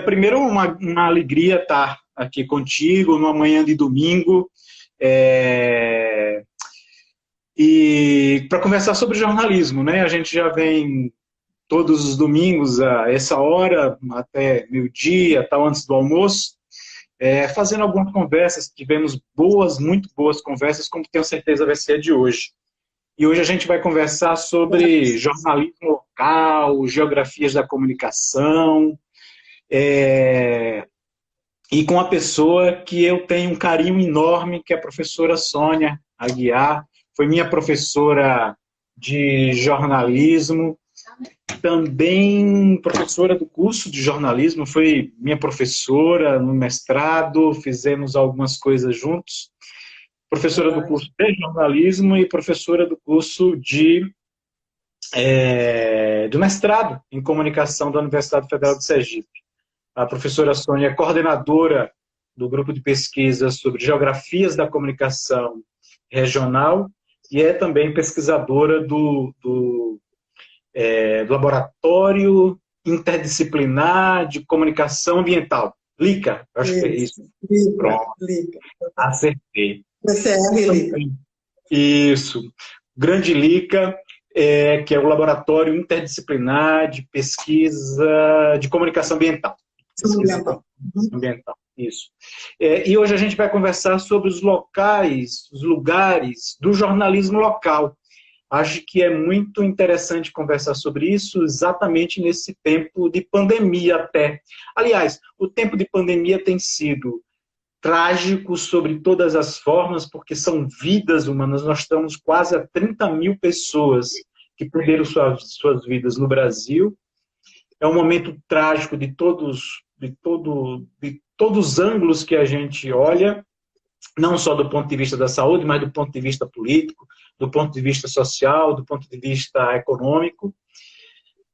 Primeiro uma alegria estar aqui contigo numa manhã de domingo é, e para conversar sobre jornalismo, né? A gente já vem todos os domingos a essa hora, até meio-dia, tal, antes do almoço, fazendo algumas conversas. Tivemos boas, muito boas conversas, como tenho certeza vai ser a de hoje. E hoje a gente vai conversar sobre jornalismo local, geografias da comunicação, é, e com a pessoa que eu tenho um carinho enorme, que é a professora Sônia Aguiar. Foi minha professora de jornalismo, também professora do curso de jornalismo, foi minha professora no mestrado, fizemos algumas coisas juntos. Professora do curso de jornalismo e professora do curso do mestrado em comunicação da Universidade Federal de Sergipe. A professora Sônia é coordenadora do grupo de pesquisa sobre geografias da comunicação regional e é também pesquisadora do Laboratório Interdisciplinar de Comunicação Ambiental. LICA, acho que é isso. Pronto, Lica. acertei. PCR, Lica. Isso. Grande LICA, que é o Laboratório Interdisciplinar de Pesquisa de Comunicação Ambiental. Ambiental, isso. E hoje a gente vai conversar sobre os locais, os lugares do jornalismo local. Acho que é muito interessante conversar sobre isso exatamente nesse tempo de pandemia até. Aliás, o tempo de pandemia tem sido trágico sobre todas as formas, porque são vidas humanas. Nós estamos quase a 30 mil pessoas que perderam suas vidas no Brasil. É um momento trágico de todos os ângulos que a gente olha, não só do ponto de vista da saúde, mas do ponto de vista político, do ponto de vista social, do ponto de vista econômico.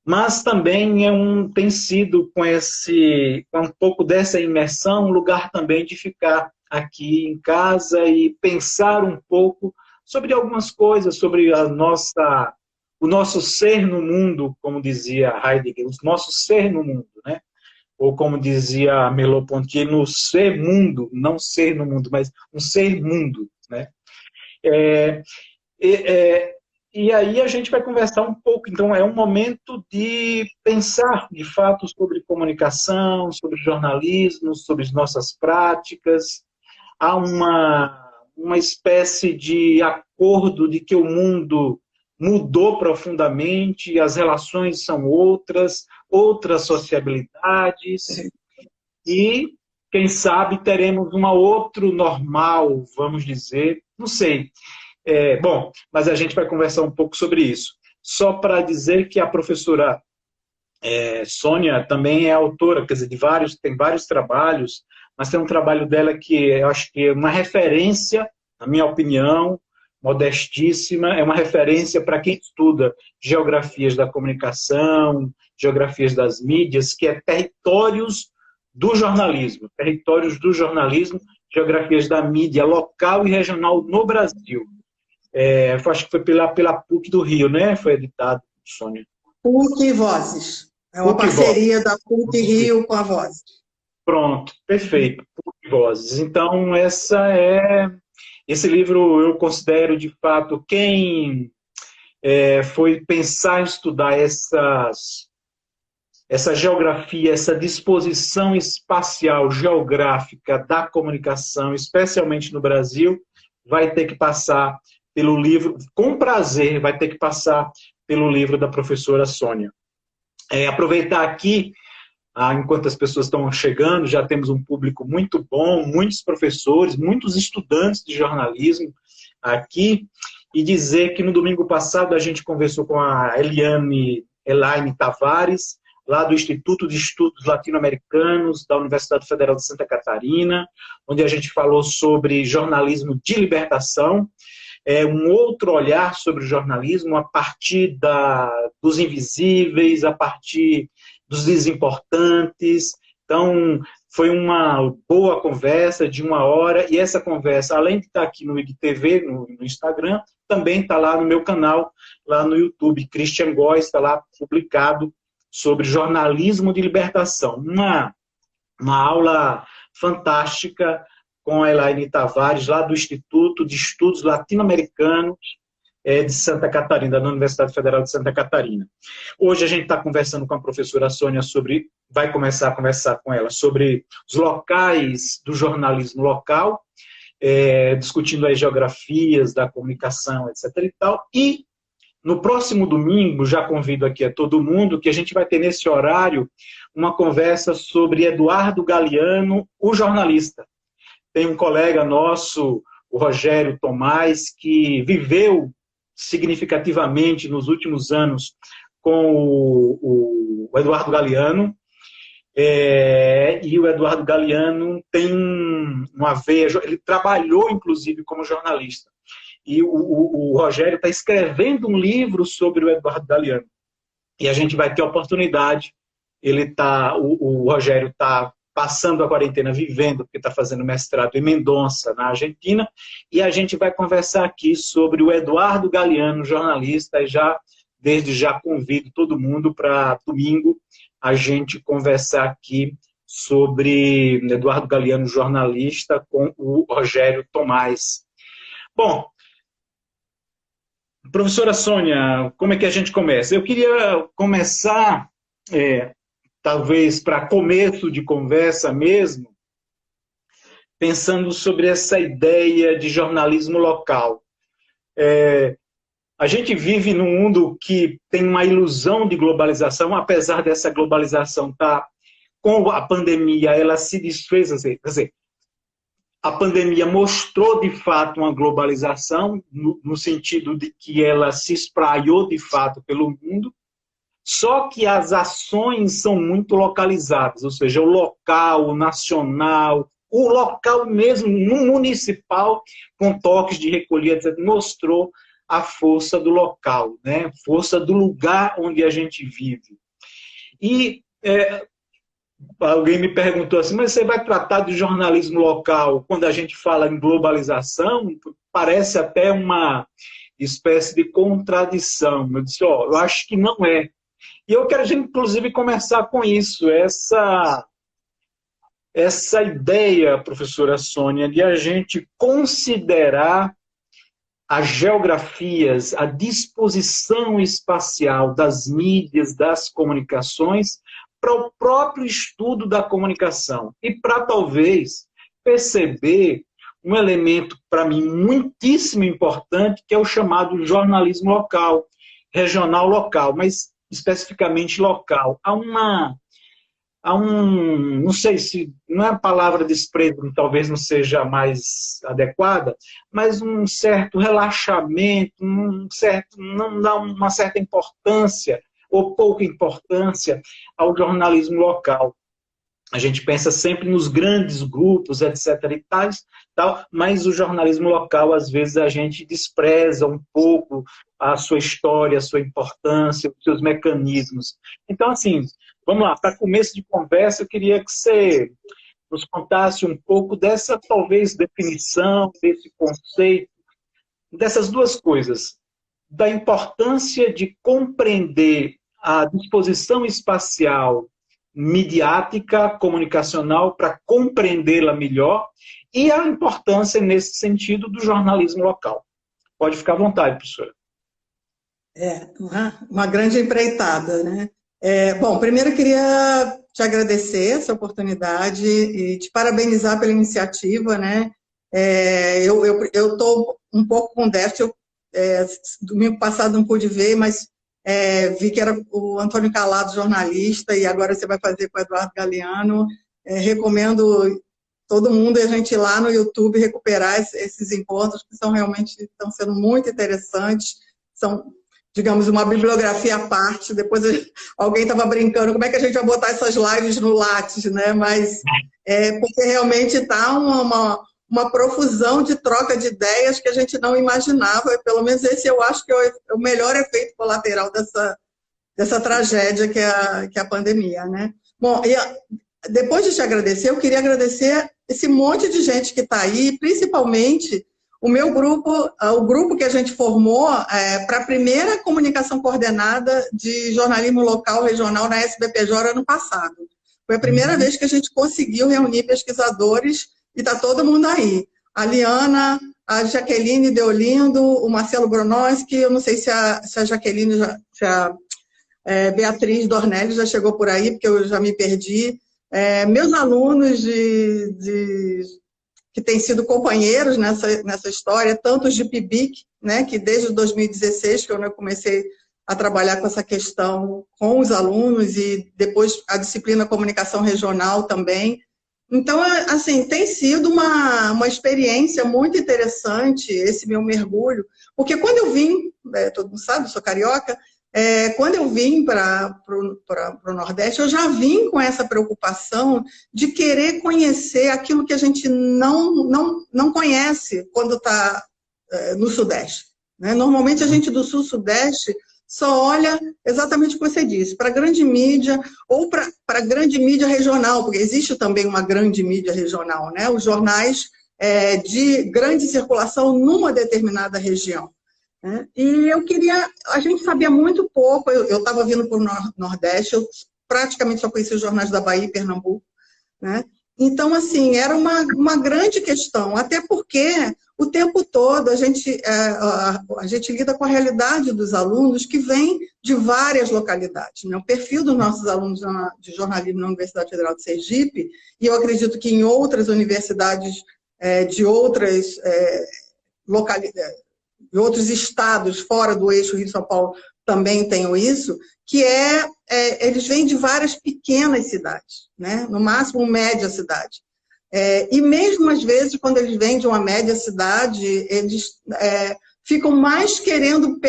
Mas também tem sido, com um pouco dessa imersão, um lugar também de ficar aqui em casa e pensar um pouco sobre algumas coisas, sobre o nosso ser no mundo, como dizia Heidegger, o nosso ser no mundo, né? Ou como dizia Merleau-Ponty, no ser mundo, não ser no mundo, mas um ser mundo, né? É, e aí a gente vai conversar um pouco. Então é um momento de pensar, de fato, sobre comunicação, sobre jornalismo, sobre as nossas práticas. Há uma espécie de acordo de que o mundo mudou profundamente, as relações são outras sociabilidades, e, quem sabe, teremos um outro normal, vamos dizer, não sei. Bom, mas a gente vai conversar um pouco sobre isso. Só para dizer que a professora Sônia também é autora, quer dizer, tem vários trabalhos, mas tem um trabalho dela que eu acho que é uma referência, na minha opinião, modestíssima, é uma referência para quem estuda geografias da comunicação, geografias das mídias, que é Territórios do Jornalismo, geografias da mídia local e regional no Brasil. Acho que foi pela PUC do Rio, né? Foi editado, Sônia. PUC e Vozes. É uma parceria da PUC Rio com a Vozes. Pronto, perfeito. PUC e Vozes. Então, esse livro eu considero, de fato, quem foi pensar em estudar essa geografia, essa disposição espacial, geográfica da comunicação, especialmente no Brasil, vai ter que passar pelo livro, com prazer, vai ter que passar pelo livro da professora Sônia. Aproveitar aqui, enquanto as pessoas estão chegando, já temos um público muito bom, muitos professores, muitos estudantes de jornalismo aqui, e dizer que no domingo passado a gente conversou com a Elaine Tavares, lá do Instituto de Estudos Latino-Americanos da Universidade Federal de Santa Catarina, onde a gente falou sobre jornalismo de libertação, um outro olhar sobre o jornalismo a partir dos invisíveis, a partir dos desimportantes. Então, foi uma boa conversa de 1 hora, e essa conversa, além de estar aqui no IGTV, no Instagram, também está lá no meu canal, lá no YouTube, Christian Góes, está lá publicado sobre jornalismo de libertação. uma aula fantástica com a Elaine Tavares, lá do Instituto de Estudos Latino-Americanos de Santa Catarina, da Universidade Federal de Santa Catarina. Hoje a gente está conversando com a professora Sônia vai começar a conversar com ela sobre os locais do jornalismo local, discutindo as geografias da comunicação, etc. e tal. E no próximo domingo, já convido aqui a todo mundo, que a gente vai ter nesse horário uma conversa sobre Eduardo Galeano, o jornalista. Tem um colega nosso, o Rogério Tomás, que viveu significativamente nos últimos anos com o Eduardo Galeano, e o Eduardo Galeano tem uma veia, ele trabalhou inclusive como jornalista, e o Rogério está escrevendo um livro sobre o Eduardo Galeano, e a gente vai ter a oportunidade, o Rogério está passando a quarentena vivendo, porque está fazendo mestrado em Mendonça, na Argentina, e a gente vai conversar aqui sobre o Eduardo Galeano, jornalista, e desde já convido todo mundo para domingo a gente conversar aqui sobre Eduardo Galeano, jornalista, com o Rogério Tomás. Bom, professora Sônia, como é que a gente começa? Eu queria começar... talvez para começo de conversa mesmo, pensando sobre essa ideia de jornalismo local. A gente vive num mundo que tem uma ilusão de globalização, apesar dessa globalização com a pandemia, ela se desfez, quer dizer, a pandemia mostrou de fato uma globalização, no sentido de que ela se espraiou de fato pelo mundo, só que as ações são muito localizadas, ou seja, o local, o nacional, o local mesmo, no municipal, com toques de recolher, etc., mostrou a força do local, né? Força do lugar onde a gente vive. E alguém me perguntou assim, mas você vai tratar de jornalismo local quando a gente fala em globalização? Parece até uma espécie de contradição. Eu disse, eu acho que não é. E eu quero, inclusive, começar com isso, essa ideia, professora Sônia, de a gente considerar as geografias, a disposição espacial das mídias, das comunicações, para o próprio estudo da comunicação. E para, talvez, perceber um elemento, para mim, muitíssimo importante, que é o chamado jornalismo local, regional local, mas especificamente local. Não sei se, não é a palavra desprezo, talvez não seja mais adequada, mas um certo relaxamento, não dá uma certa importância, ou pouca importância, ao jornalismo local. A gente pensa sempre nos grandes grupos, etc. e tal, mas o jornalismo local, às vezes, a gente despreza um pouco a sua história, a sua importância, os seus mecanismos. Então, assim, vamos lá, para começo de conversa, eu queria que você nos contasse um pouco dessa, talvez, definição, desse conceito, dessas duas coisas, da importância de compreender a disposição espacial midiática, comunicacional, para compreendê-la melhor, e a importância, nesse sentido, do jornalismo local. Pode ficar à vontade, professora. Uma grande empreitada, né? Bom, primeiro eu queria te agradecer essa oportunidade e te parabenizar pela iniciativa, né? Eu estou um pouco com déficit, domingo passado não pude ver, mas vi que era o Antônio Calado, jornalista, e agora você vai fazer com o Eduardo Galeano. Recomendo todo mundo a gente ir lá no YouTube recuperar esses encontros, que estão sendo muito interessantes, são, digamos, uma bibliografia à parte. Depois alguém estava brincando, como é que a gente vai botar essas lives no Lattes, né? Mas porque realmente está uma profusão de troca de ideias que a gente não imaginava. Pelo menos esse eu acho que é o melhor efeito colateral dessa tragédia que é a pandemia, né? Bom, e depois de te agradecer, eu queria agradecer esse monte de gente que está aí, principalmente o meu grupo, o grupo que a gente formou para a primeira comunicação coordenada de jornalismo local regional na SBPJ ano passado. Foi a primeira vez que a gente conseguiu reunir pesquisadores e está todo mundo aí. A Liana, a Jaqueline Deolindo, o Marcelo Bronowski, eu não sei se a Jaqueline, se a Beatriz Dornelles já chegou por aí, porque eu já me perdi. Meus alunos que têm sido companheiros nessa história, tantos de PIBIC, né, que desde 2016 que eu comecei a trabalhar com essa questão com os alunos e depois a disciplina Comunicação Regional também. Então, assim, tem sido uma experiência muito interessante esse meu mergulho, porque quando eu vim, todo mundo sabe, eu sou carioca, quando eu vim para o Nordeste, eu já vim com essa preocupação de querer conhecer aquilo que a gente não conhece quando está no Sudeste, né? Normalmente a gente do Sul-Sudeste só olha exatamente o que você disse, para a grande mídia ou para a grande mídia regional, porque existe também uma grande mídia regional, né? Os jornais de grande circulação numa determinada região. Né? E a gente sabia muito pouco, eu estava vindo para o Nordeste, eu praticamente só conhecia os jornais da Bahia e Pernambuco, né? Então, assim, era uma grande questão, até porque o tempo todo a gente lida com a realidade dos alunos que vêm de várias localidades. Né? O perfil dos nossos alunos de jornalismo na Universidade Federal de Sergipe, e eu acredito que em outras universidades de outras localidades, de outros estados fora do eixo Rio-São Paulo também tenham isso, que eles vêm de várias pequenas cidades, né? No máximo média cidade. E mesmo às vezes, quando eles vêm de uma média cidade, eles ficam mais querendo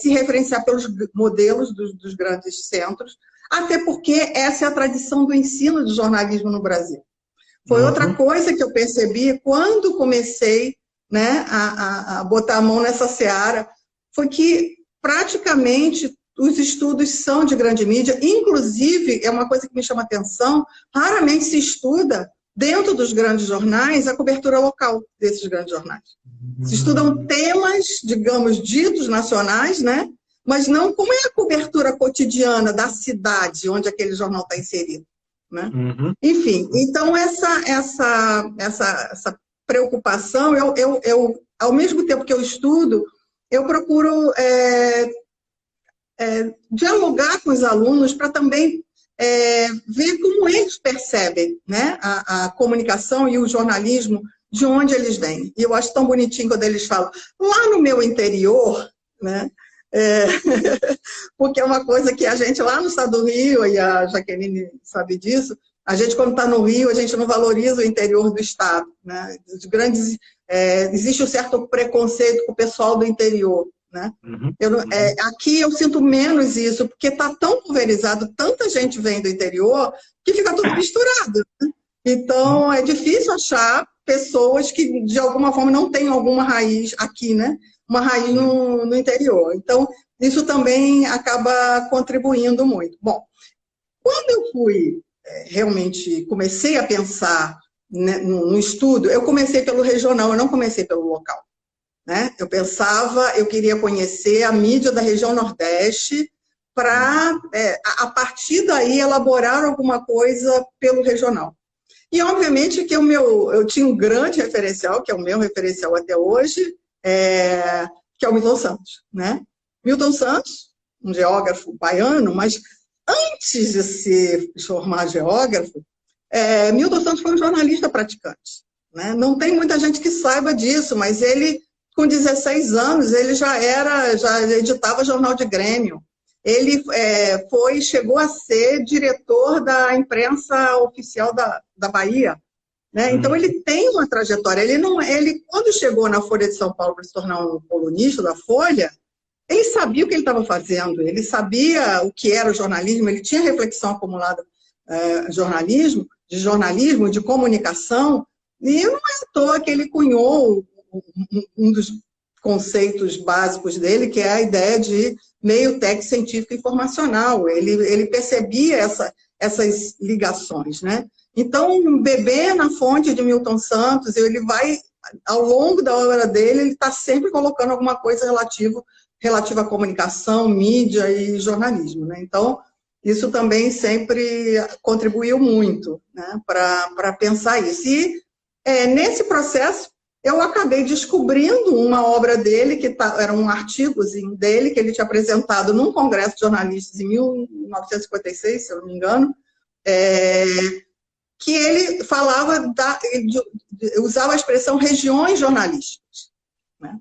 se referenciar pelos modelos dos grandes centros, até porque essa é a tradição do ensino de jornalismo no Brasil. Foi outra coisa que eu percebi quando comecei, né, a botar a mão nessa seara, foi que praticamente os estudos são de grande mídia, inclusive, é uma coisa que me chama atenção, raramente se estuda dentro dos grandes jornais a cobertura local desses grandes jornais. Se estudam temas, digamos, ditos nacionais, né, mas não como é a cobertura cotidiana da cidade onde aquele jornal está inserido. Né? Enfim, então essa preocupação, eu, ao mesmo tempo que eu estudo, eu procuro dialogar com os alunos para também ver como eles percebem, né, a comunicação e o jornalismo de onde eles vêm. E eu acho tão bonitinho quando eles falam, lá no meu interior, né, porque é uma coisa que a gente lá no estado do Rio, e a Jaqueline sabe disso, a gente quando está no Rio, a gente não valoriza o interior do estado. Né? Existe um certo preconceito com o pessoal do interior. Né? Aqui eu sinto menos isso, porque está tão pulverizado, tanta gente vem do interior, que fica tudo misturado. Né? Então, é difícil achar pessoas que, de alguma forma, não tenham alguma raiz aqui, né? Uma raiz no interior. Então, isso também acaba contribuindo muito. Bom, quando eu realmente comecei a pensar, né, no estudo, eu comecei pelo regional, eu não comecei pelo local. Né? Eu queria conhecer a mídia da região Nordeste para, a partir daí, elaborar alguma coisa pelo regional. E, obviamente, que eu tinha um grande referencial, que é o meu referencial até hoje, que é o Milton Santos. Né? Milton Santos, um geógrafo baiano, mas antes de se formar geógrafo, Milton Santos foi um jornalista praticante. Né? Não tem muita gente que saiba disso, mas ele, com 16 anos, ele já editava jornal de Grêmio. Ele chegou a ser diretor da imprensa oficial da Bahia. Né? Então, ele tem uma trajetória. Ele, quando chegou na Folha de São Paulo para se tornar um colunista da Folha, ele sabia o que ele estava fazendo, ele sabia o que era o jornalismo, ele tinha reflexão acumulada de jornalismo, de comunicação, e não é à toa que ele cunhou um dos conceitos básicos dele, que é a ideia de meio técnico científico informacional. Ele percebia essas ligações. Né? Então, beber na fonte de Milton Santos, ele vai, ao longo da obra dele, ele está sempre colocando alguma coisa relativa à comunicação, mídia e jornalismo. Né? Então, isso também sempre contribuiu muito, né, para pensar isso. E nesse processo, eu acabei descobrindo uma obra dele, que era um artigozinho dele, que ele tinha apresentado num congresso de jornalistas em 1956, se eu não me engano, que ele falava, usava a expressão regiões jornalísticas, né?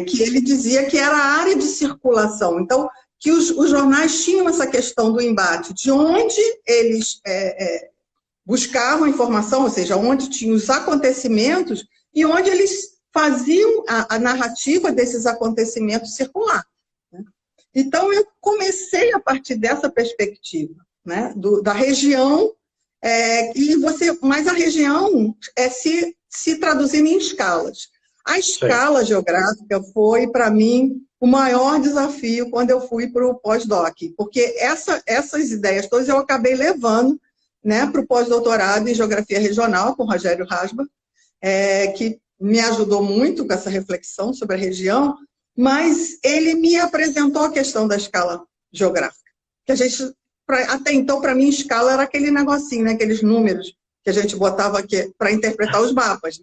Que ele dizia que era a área de circulação. Então, que os jornais tinham essa questão do embate, de onde eles buscavam informação, ou seja, onde tinham os acontecimentos e onde eles faziam a narrativa desses acontecimentos circular, né? Então, eu comecei a partir dessa perspectiva, né, da região, mas a região se traduzindo em escalas. A escala geográfica foi, para mim, o maior desafio quando eu fui para o pós-doc, porque essas ideias todas eu acabei levando, né, para o pós-doutorado em Geografia Regional, com Rogério Rasba, que me ajudou muito com essa reflexão sobre a região, mas ele me apresentou a questão da escala geográfica. Que a gente, até então, para mim, escala era aquele negocinho, né, aqueles números que a gente botava aqui para interpretar os mapas.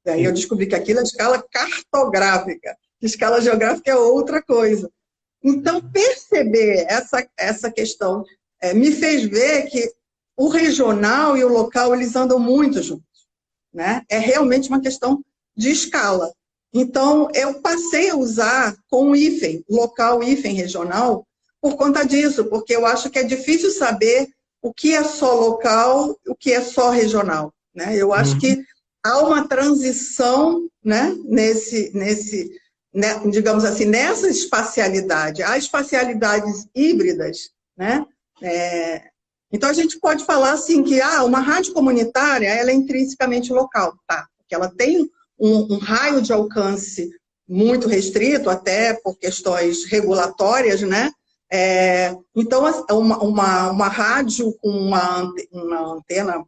Daí eu descobri que aquilo é escala cartográfica, que escala geográfica é outra coisa. Então, perceber essa questão me fez ver que o regional e o local, eles andam muito juntos, né? É realmente uma questão de escala. Então, eu passei a usar com o hífen, local, hífen, regional, por conta disso, porque eu acho que é difícil saber o que é só local, o que é só regional, né? Eu acho que há uma transição, né, digamos assim, nessa espacialidade. Há espacialidades híbridas, né? Então, a gente pode falar assim que uma rádio comunitária ela é intrinsecamente local, tá? Porque ela tem um raio de alcance muito restrito, até por questões regulatórias, né? Então, uma rádio com uma antena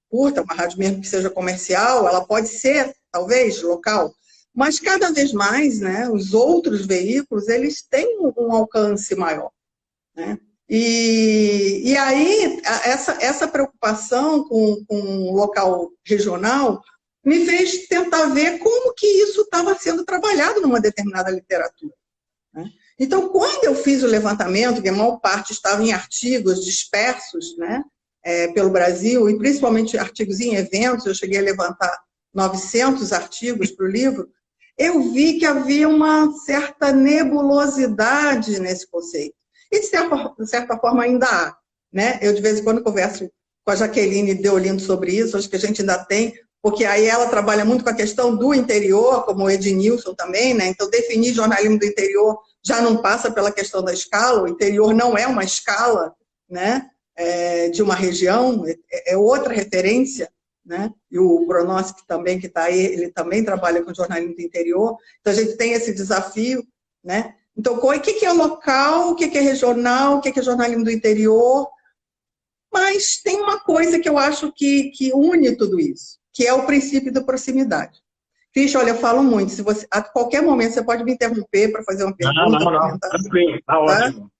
curta, uma rádio mesmo que seja comercial, ela pode ser, talvez, local, mas cada vez mais, né, os outros veículos, eles têm um alcance maior, né? E aí, essa preocupação com o local regional me fez tentar ver como que isso estava sendo trabalhado numa determinada literatura, né? Então, quando eu fiz o levantamento, que a maior parte estava em artigos dispersos, né, pelo Brasil, e principalmente artigos em eventos, eu cheguei a levantar 900 artigos para o livro, eu vi que havia uma certa nebulosidade nesse conceito. E, de certa forma, ainda há, né? Eu, de vez em quando, converso com a Jaqueline Deolindo sobre isso, acho que a gente ainda tem, porque aí ela trabalha muito com a questão do interior, como o Ednilson também, né? Então, definir jornalismo do interior já não passa pela questão da escala, o interior não é uma escala, né, de uma região, é outra referência, né? E o Bronosky também, que está aí, ele também trabalha com jornalismo do interior, então a gente tem esse desafio, né? Então, o que é local, o que é regional, o que é jornalismo do interior, mas tem uma coisa que eu acho que une tudo isso, que é o princípio da proximidade. Cristian, olha, eu falo muito, se você, a qualquer momento você pode me interromper para fazer uma pergunta. Não, tranquilo, tá ótimo.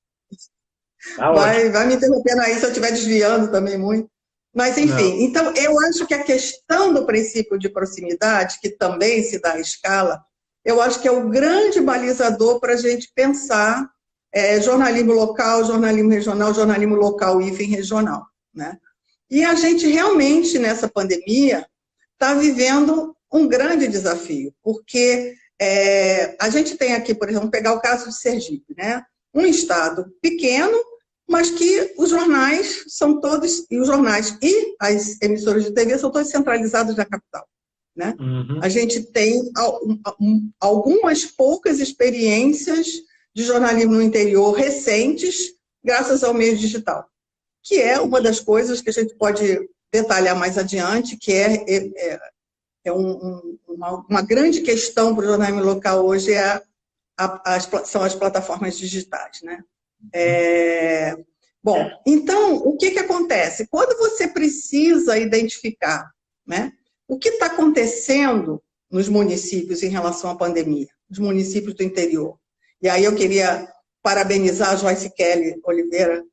Vai me interrompendo aí se eu estiver desviando também muito. Mas, enfim, então eu acho que a questão do princípio de proximidade, que também se dá à escala, eu acho que é o grande balizador para a gente pensar jornalismo local, jornalismo regional, jornalismo local e hífen regional, né? E a gente realmente, nessa pandemia, está vivendo um grande desafio, porque a gente tem aqui, por exemplo, pegar o caso de Sergipe, né? Um estado pequeno, mas que os jornais são todos, e os jornais e as emissoras de TV são todos centralizados na capital, né? A gente tem algumas poucas experiências de jornalismo no interior recentes, graças ao meio digital, que é uma das coisas que a gente pode detalhar mais adiante, que uma grande questão para o jornalismo local hoje são as plataformas digitais, né? Bom, então, o que acontece? Quando você precisa identificar, né, o que está acontecendo nos municípios em relação à pandemia, os municípios do interior, e aí eu queria parabenizar a Joyce Kelly Oliveira,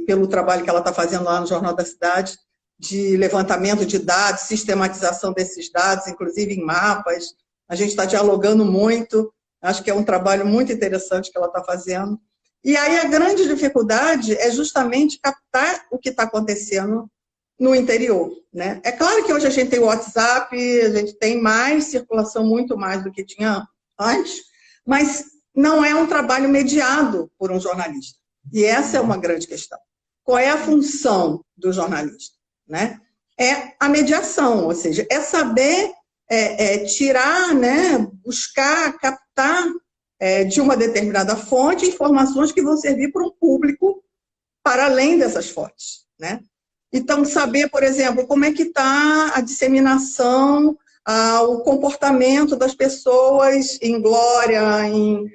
pelo trabalho que ela está fazendo lá no Jornal da Cidade, de levantamento de dados, sistematização desses dados, inclusive em mapas. A gente está dialogando muito, acho que é um trabalho muito interessante que ela está fazendo. E aí a grande dificuldade é justamente captar o que está acontecendo no interior, né? É claro que hoje a gente tem o WhatsApp, a gente tem mais circulação, muito mais do que tinha antes, mas não é um trabalho mediado por um jornalista. E essa é uma grande questão. Qual é a função do jornalista, né? É a mediação, ou seja, é saber tirar, né, buscar, captar de uma determinada fonte informações que vão servir para um público para além dessas fontes, né? Então, saber, por exemplo, como é que está a disseminação, o comportamento das pessoas em Glória, em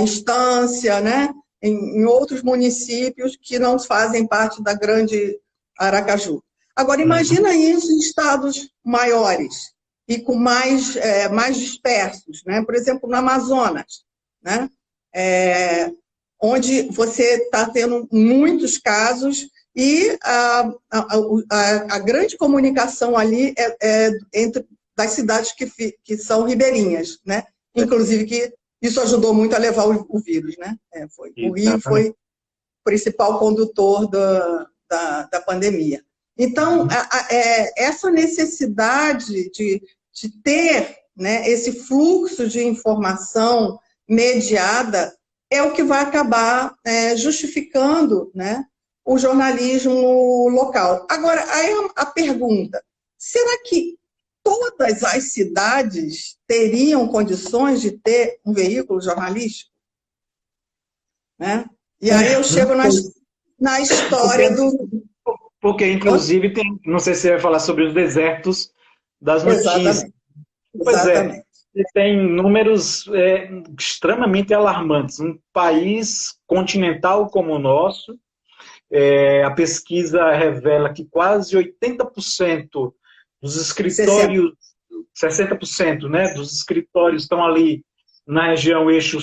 Estância, né? Em outros municípios que não fazem parte da grande Aracaju. Agora, imagina isso em estados maiores e com mais dispersos, né? Por exemplo, no Amazonas, né? Onde você está tendo muitos casos e a grande comunicação ali entre das cidades que são ribeirinhas, né? Inclusive que isso ajudou muito a levar o vírus, né? O Rio foi o principal condutor da pandemia. Então, essa necessidade de ter, né, esse fluxo de informação mediada é o que vai acabar justificando, né, o jornalismo local. Agora, aí a pergunta, será que todas as cidades teriam condições de ter um veículo jornalístico? Né? E aí eu chego na história do... Porque, inclusive, não sei se você vai falar sobre os desertos das notícias. Exatamente. Pois tem números extremamente alarmantes. Um país continental como o nosso, a pesquisa revela que quase 80% dos escritórios, 60%, né, dos escritórios estão ali na região eixo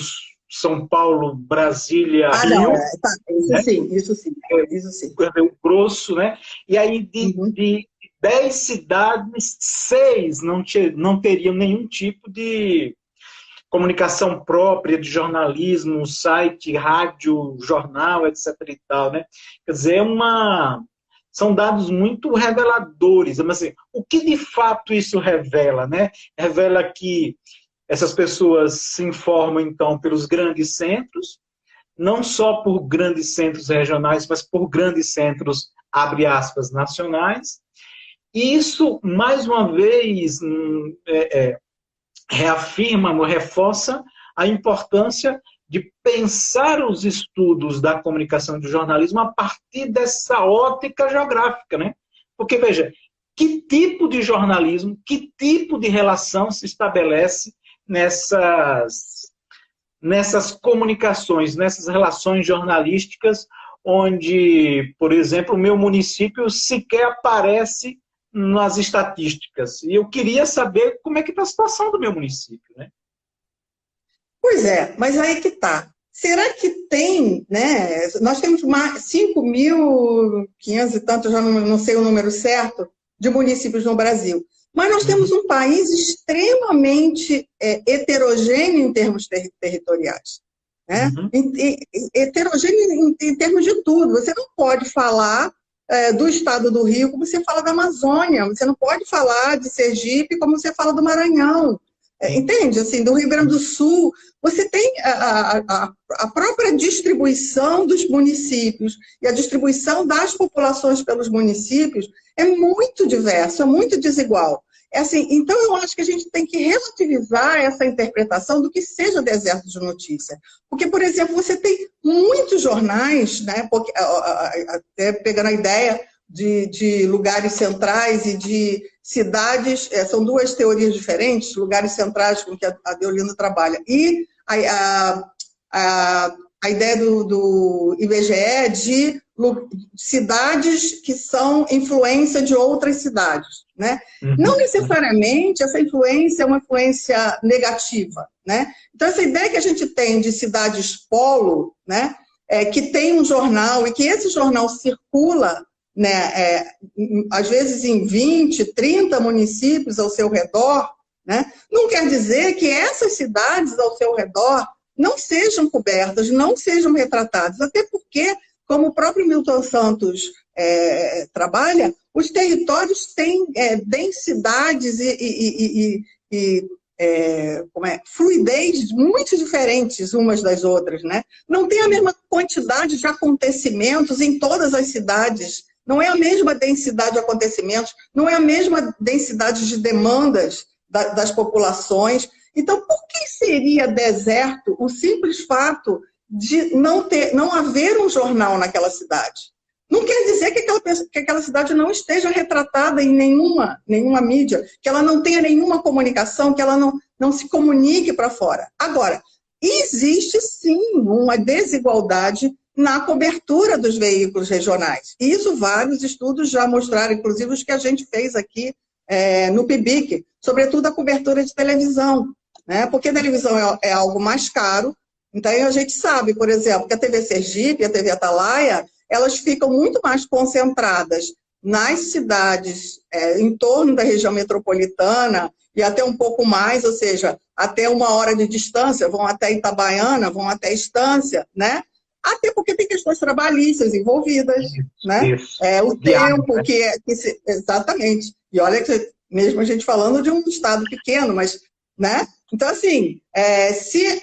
São Paulo, Brasília, Rio. Isso sim. O grosso, né? E aí de 10 cidades, 6 não teriam nenhum tipo de comunicação própria, de jornalismo, site, rádio, jornal, etc. e tal, né? Quer dizer, são dados muito reveladores. Mas, assim, o que de fato isso revela, né? Revela que essas pessoas se informam, então, pelos grandes centros, não só por grandes centros regionais, mas por grandes centros, abre aspas, nacionais. E isso, mais uma vez, reafirma, reforça a importância de pensar os estudos da comunicação e do jornalismo a partir dessa ótica geográfica, né? Porque, veja, que tipo de jornalismo, que tipo de relação se estabelece nessas comunicações, nessas relações jornalísticas, onde, por exemplo, o meu município sequer aparece nas estatísticas. E eu queria saber como é que está a situação do meu município, né? Pois é, mas aí que está. Será que tem, né? Nós temos 5.500 e tanto, já não sei o número certo, de municípios no Brasil. Mas nós temos um país extremamente heterogêneo em termos territoriais. Né? Heterogêneo em termos de tudo. Você não pode falar do estado do Rio como você fala da Amazônia. Você não pode falar de Sergipe como você fala do Maranhão. Entende? Assim, do Rio Grande do Sul, você tem a própria distribuição dos municípios e a distribuição das populações pelos municípios é muito diverso, é muito desigual. Assim, então, eu acho que a gente tem que relativizar essa interpretação do que seja deserto de notícia. Porque, por exemplo, você tem muitos jornais, né, porque, até pegando a ideia de lugares centrais e de cidades, são duas teorias diferentes, lugares centrais com que a Deolina trabalha, e a ideia do IBGE de cidades que são influência de outras cidades, né? Não necessariamente essa influência é uma influência negativa, né? Então, essa ideia que a gente tem de cidades polo, né, que tem um jornal e que esse jornal circula, né, às vezes em 20, 30 municípios ao seu redor, né, não quer dizer que essas cidades ao seu redor não sejam cobertas, não sejam retratadas, até porque, como o próprio Milton Santos trabalha, os territórios têm densidades fluidez muito diferentes umas das outras, né? Não tem a mesma quantidade de acontecimentos em todas as cidades, não é a mesma densidade de acontecimentos, não é a mesma densidade de demandas das populações. Então, por que seria deserto o simples fato de não haver um jornal naquela cidade? Não quer dizer que aquela cidade não esteja retratada em nenhuma mídia, que ela não tenha nenhuma comunicação, que ela não se comunique para fora. Agora, existe sim uma desigualdade na cobertura dos veículos regionais. E isso vários estudos já mostraram, inclusive os que a gente fez aqui no PIBIC, sobretudo a cobertura de televisão, né? Porque a televisão é algo mais caro. Então a gente sabe, por exemplo, que a TV Sergipe e a TV Atalaia, elas ficam muito mais concentradas nas cidades em torno da região metropolitana e até um pouco mais, ou seja, até 1 hora de distância, vão até Itabaiana, vão até Estância, né? Até porque tem questões trabalhistas envolvidas, né? O tempo exatamente. E olha que mesmo a gente falando de um estado pequeno, mas, né? Então, assim, se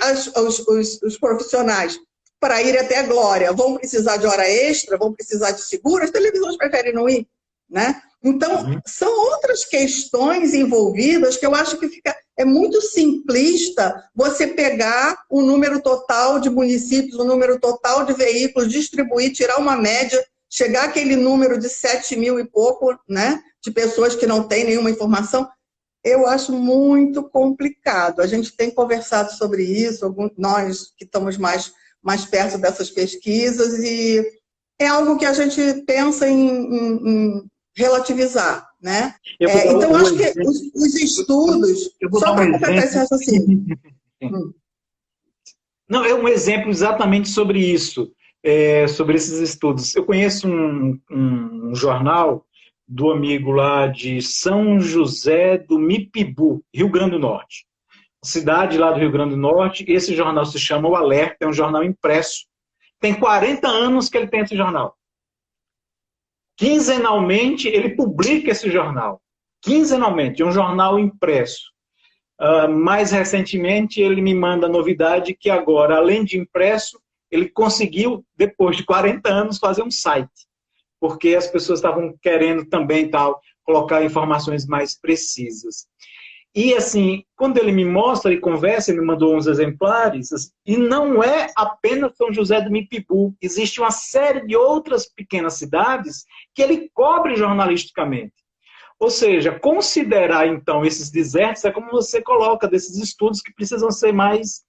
os profissionais para ir até a Glória vão precisar de hora extra, vão precisar de seguro, as televisões preferem não ir, né? Então, são outras questões envolvidas que eu acho que é muito simplista você pegar o número total de municípios, o número total de veículos, distribuir, tirar uma média, chegar àquele número de 7 mil e pouco, né, de pessoas que não têm nenhuma informação. Eu acho muito complicado. A gente tem conversado sobre isso, nós que estamos mais perto dessas pesquisas, e é algo que a gente pensa em relativizar, né? Então, acho que os estudos... Só para completar esse raciocínio. Não, é um exemplo exatamente sobre isso, sobre esses estudos. Eu conheço um jornal do amigo lá de São José do Mipibu, Rio Grande do Norte. Cidade lá do Rio Grande do Norte. Esse jornal se chama O Alerta, é um jornal impresso. Tem 40 anos que ele tem esse jornal. Quinzenalmente, ele publica esse jornal. Quinzenalmente, é um jornal impresso. Mais recentemente, ele me manda a novidade que agora, além de impresso, ele conseguiu, depois de 40 anos, fazer um site. Porque as pessoas estavam querendo também colocar informações mais precisas. E, assim, quando ele me mostra e conversa, ele me mandou uns exemplares, e não é apenas São José do Mipibu, existe uma série de outras pequenas cidades que ele cobre jornalisticamente. Ou seja, considerar, então, esses desertos é como você coloca, desses estudos que precisam ser mais,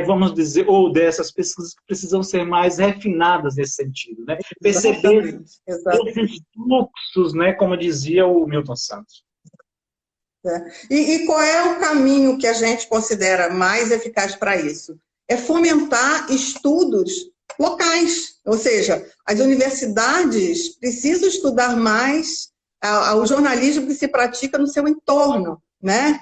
vamos dizer, ou dessas pesquisas que precisam ser mais refinadas nesse sentido, né? Perceber esses fluxos, né, como dizia o Milton Santos. E qual é o caminho que a gente considera mais eficaz para isso? É fomentar estudos locais, ou seja, as universidades precisam estudar mais o jornalismo que se pratica no seu entorno, né?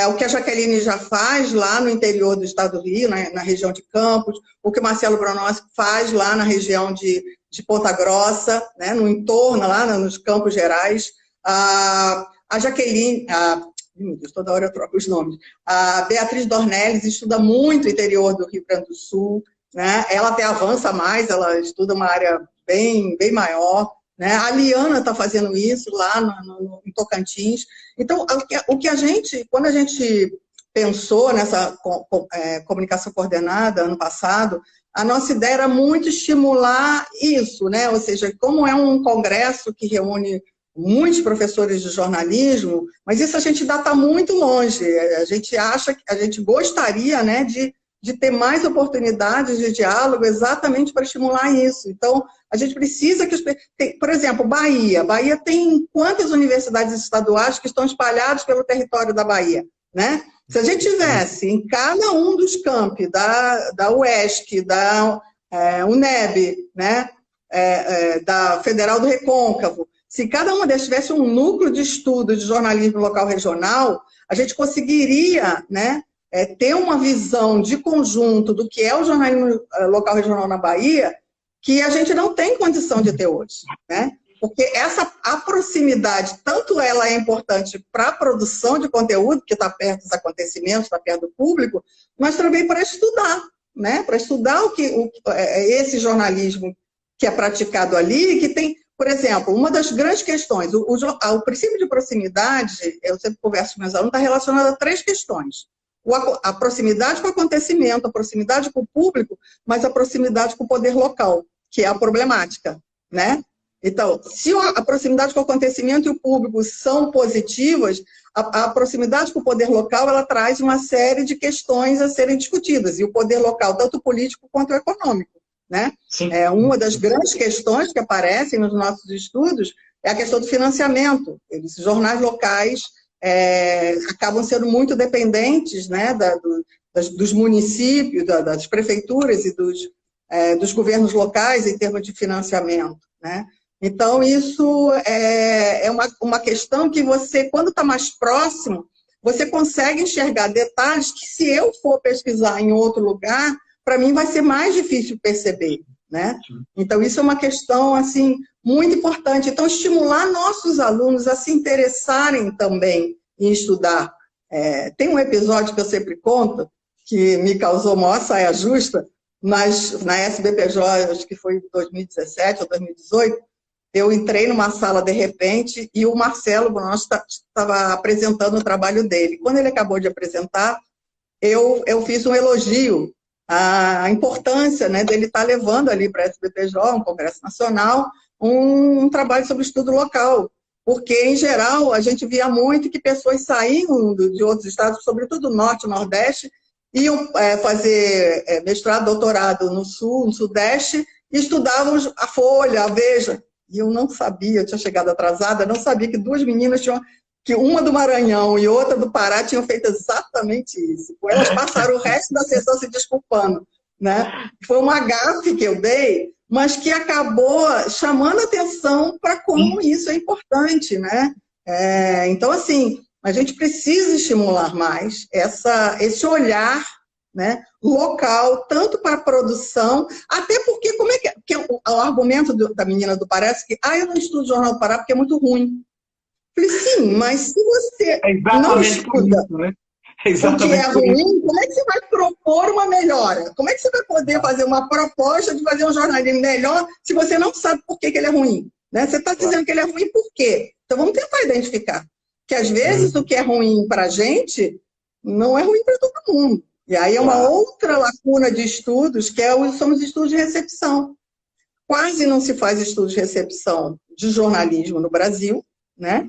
O que a Jaqueline já faz lá no interior do estado do Rio, na região de Campos, o que o Marcelo Bronossi faz lá na região de Ponta Grossa, né? No entorno, lá nos Campos Gerais. A Jaqueline, toda hora eu troco os nomes, a Beatriz Dornelles estuda muito o interior do Rio Grande do Sul, né? Ela até avança mais, ela estuda uma área bem maior, né? A Liana está fazendo isso lá em Tocantins. Então, quando a gente pensou nessa comunicação coordenada ano passado, a nossa ideia era muito estimular isso, né? Ou seja, como é um congresso que reúne muitos professores de jornalismo, mas isso a gente ainda está muito longe. A gente acha que a gente gostaria, né, de ter mais oportunidades de diálogo exatamente para estimular isso. Então, a gente precisa por exemplo, Bahia. Bahia tem quantas universidades estaduais que estão espalhadas pelo território da Bahia, né? Se a gente tivesse em cada um dos campi da UESC, da UNEB, né? Da Federal do Recôncavo. Se cada uma delas tivesse um núcleo de estudo de jornalismo local regional, a gente conseguiria, né, ter uma visão de conjunto do que é o jornalismo local regional na Bahia, que a gente não tem condição de ter hoje, né? Porque a proximidade, tanto ela é importante para a produção de conteúdo, que está perto dos acontecimentos, está perto do público, mas também para estudar, né? Para estudar esse jornalismo que é praticado ali, que tem, por exemplo, uma das grandes questões, o princípio de proximidade, eu sempre converso com meus alunos, está relacionado a 3 questões. A proximidade com o acontecimento, a proximidade com o público, mas a proximidade com o poder local, que é a problemática, né? Então, se a proximidade com o acontecimento e o público são positivas, a proximidade com o poder local, ela traz uma série de questões a serem discutidas, e o poder local, tanto político quanto econômico, né? Uma das grandes questões que aparecem nos nossos estudos é a questão do financiamento. Esses jornais locais acabam sendo muito dependentes, né, dos municípios, das prefeituras e dos governos locais em termos de financiamento, né? Então, isso é uma questão que você, quando está mais próximo, você consegue enxergar detalhes que, se eu for pesquisar em outro lugar, para mim vai ser mais difícil perceber, né? Então, isso é uma questão, assim, muito importante. Então, estimular nossos alunos a se interessarem também em estudar. Tem um episódio que eu sempre conto, que me causou maior saia justa, mas na SBPJ, acho que foi em 2017 ou 2018, eu entrei numa sala de repente e o Marcelo Bonos estava apresentando o trabalho dele. Quando ele acabou de apresentar, eu fiz um elogio à importância, né, dele estar levando ali para a SBPJ, um Congresso Nacional, um trabalho sobre estudo local. Porque, em geral, a gente via muito que pessoas saíam de outros estados, sobretudo do Norte e Nordeste, iam fazer mestrado, doutorado no Sul, no Sudeste, e estudavam a Folha, a Veja. E eu não sabia, eu tinha chegado atrasada, não sabia que 2 meninas que uma do Maranhão e outra do Pará tinham feito exatamente isso. Elas passaram o resto da sessão se desculpando, né? Foi uma gafe que eu dei, mas que acabou chamando atenção para como isso é importante, né? Então, assim, a gente precisa estimular mais esse olhar, né, local, tanto para a produção, até porque, como é que o argumento da menina do Pará é que eu não estudo o Jornal do Pará porque é muito ruim. Falei, sim, mas se você não estuda isso, né? Porque é ruim, como é que você vai propor uma melhora? Como é que você vai poder fazer uma proposta de fazer um jornalismo melhor se você não sabe por que ele é ruim? Né? Você está dizendo que ele é ruim por quê? Então vamos tentar identificar. Que às vezes o que é ruim para a gente não é ruim para todo mundo. E aí é uma outra lacuna de estudos, que são os estudos de recepção. Quase não se faz estudos de recepção de jornalismo no Brasil, né?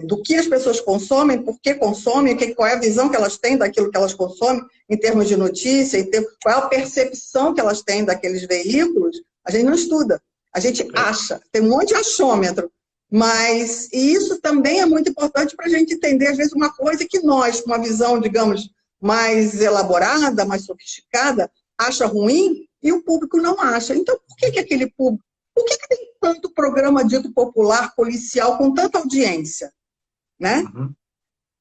Do que as pessoas consomem, por que consomem, qual é a visão que elas têm daquilo que elas consomem, em termos de notícia, qual é a percepção que elas têm daqueles veículos, a gente não estuda. A gente acha, tem um monte de achômetro. Mas isso também é muito importante para a gente entender, às vezes, uma coisa que nós, com uma visão, digamos, mais elaborada, mais sofisticada, acha ruim e o público não acha. Então, por que aquele público... Por que tem tanto programa dito popular, policial, com tanta audiência? Né?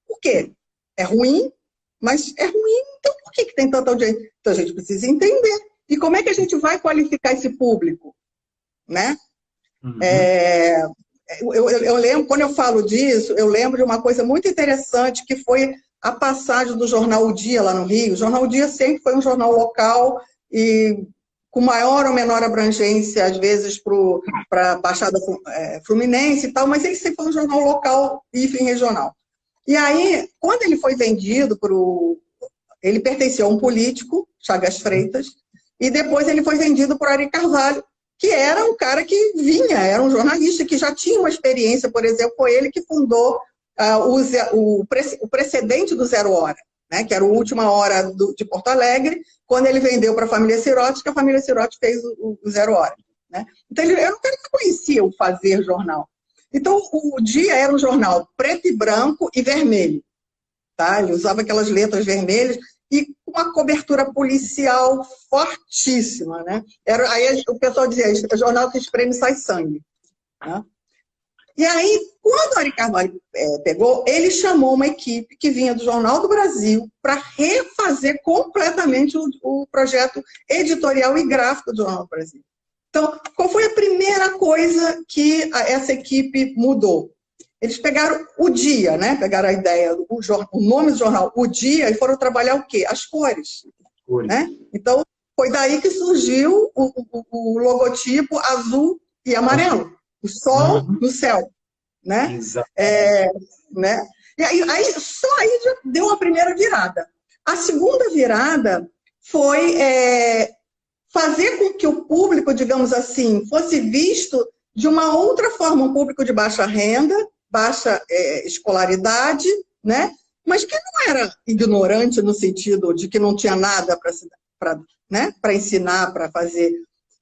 Por quê? É ruim, mas é ruim, então por que tem tanta audiência? Então a gente precisa entender. E como é que a gente vai qualificar esse público? Né? Eu lembro, quando eu falo disso, eu lembro de uma coisa muito interessante, que foi a passagem do jornal O Dia lá no Rio. O jornal O Dia sempre foi um jornal local e com maior ou menor abrangência, às vezes, para a Baixada Fluminense e tal, mas ele sempre foi um jornal local e regional. E aí, quando ele foi vendido ele pertenceu a um político, Chagas Freitas, e depois ele foi vendido por Ari Carvalho, que era um cara que era um jornalista que já tinha uma experiência, por exemplo, foi ele que fundou o precedente do Zero Hora, né, que era o Última Hora de Porto Alegre, quando ele vendeu para a família Sirotti, que a família Sirotti fez o Zero Hora. Né? Então, ele era um cara que conhecia o fazer jornal. Então, o Dia era um jornal preto e branco e vermelho. Tá? Ele usava aquelas letras vermelhas. E uma cobertura policial fortíssima, né? Aí o pessoal dizia, o jornal que espreme sai sangue. Né? E aí, quando o Ari Carvalho pegou, ele chamou uma equipe que vinha do Jornal do Brasil para refazer completamente o projeto editorial e gráfico do Jornal do Brasil. Então, qual foi a primeira coisa que essa equipe mudou? Eles pegaram o dia, né? Pegaram a ideia, o nome do jornal, o dia, e foram trabalhar o quê? As cores. Né? Então, foi daí que surgiu o logotipo azul e amarelo. O sol no céu. Né? Né? E aí, só aí já deu a primeira virada. A segunda virada foi fazer com que o público, digamos assim, fosse visto de uma outra forma, um público de baixa renda, baixa escolaridade, né? Mas que não era ignorante no sentido de que não tinha nada para ensinar, para fazer.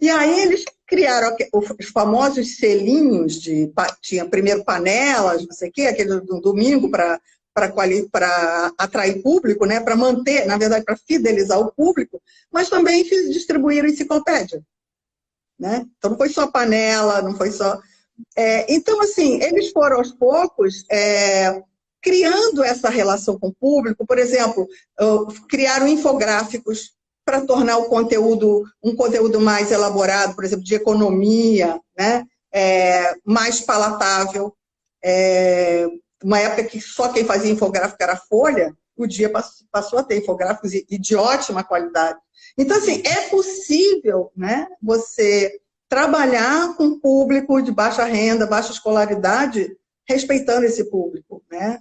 E aí eles criaram os famosos selinhos, tinha primeiro panelas, não sei o quê, aquele do domingo para atrair público, né? Para manter, na verdade, para fidelizar o público, mas também distribuíram enciclopédia. Né? Então não foi só panela, não foi só... então, assim, eles foram aos poucos criando essa relação com o público. Por exemplo, criaram infográficos para tornar o conteúdo um conteúdo mais elaborado, por exemplo, de economia, né? Mais palatável. Uma época que só quem fazia infográfico era a Folha, o Dia passou a ter infográficos e de ótima qualidade. Então, assim, é possível, né, você trabalhar com público de baixa renda, baixa escolaridade, respeitando esse público, né?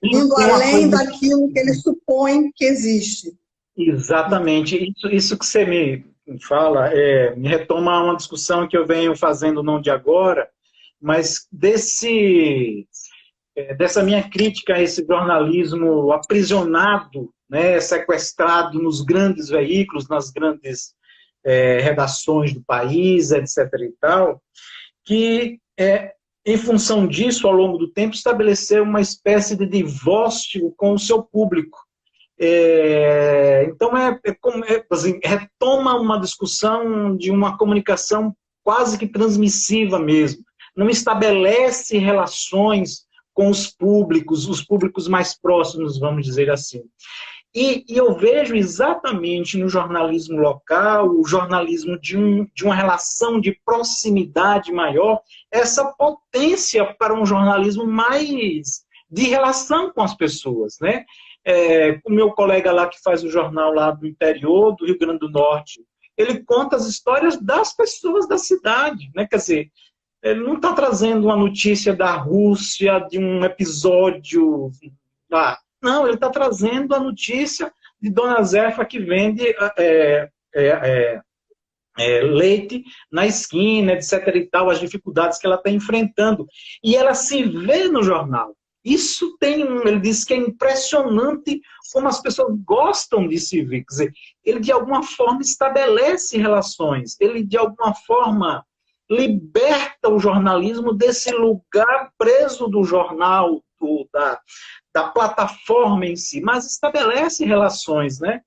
Indo além daquilo que ele supõe que existe. Exatamente. Isso que você me fala me retoma uma discussão que eu venho fazendo não de agora, mas dessa minha crítica a esse jornalismo aprisionado, né, sequestrado nos grandes veículos, nas grandes redações do país, etc. e tal, que, em função disso, ao longo do tempo, estabeleceu uma espécie de divórcio com o seu público. Então, assim, retoma uma discussão de uma comunicação quase que transmissiva mesmo. Não estabelece relações com os públicos mais próximos, vamos dizer assim. E eu vejo exatamente no jornalismo local, o jornalismo de uma relação de proximidade maior, essa potência para um jornalismo mais de relação com as pessoas, né? O meu colega lá que faz o jornal lá do interior, do Rio Grande do Norte, ele conta as histórias das pessoas da cidade, né? Quer dizer, ele não está trazendo uma notícia da Rússia, de um episódio... Não, ele está trazendo a notícia de Dona Zefa que vende leite na esquina, etc. e tal, as dificuldades que ela está enfrentando. E ela se vê no jornal. Isso ele diz que é impressionante como as pessoas gostam de se ver. Quer dizer, ele de alguma forma estabelece relações, ele de alguma forma liberta o jornalismo desse lugar preso do jornal, da plataforma em si, mas estabelece relações, né?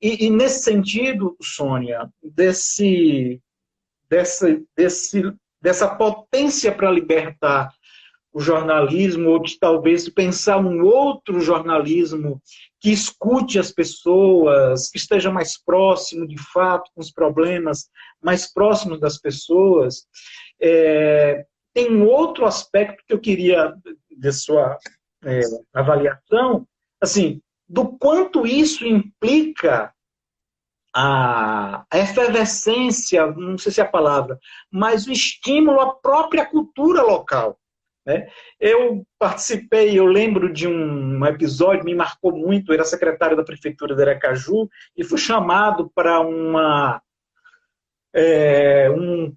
E nesse sentido, Sônia, dessa potência para libertar o jornalismo, ou de talvez pensar um outro jornalismo que escute as pessoas, que esteja mais próximo, de fato, com os problemas, mais próximos das pessoas. Tem um outro aspecto que eu queria, de sua avaliação, assim, do quanto isso implica a efervescência, não sei se é a palavra, mas o estímulo à própria cultura local. Né? Eu participei, eu lembro de um episódio, me marcou muito, eu era secretário da Prefeitura de Aracaju e fui chamado para um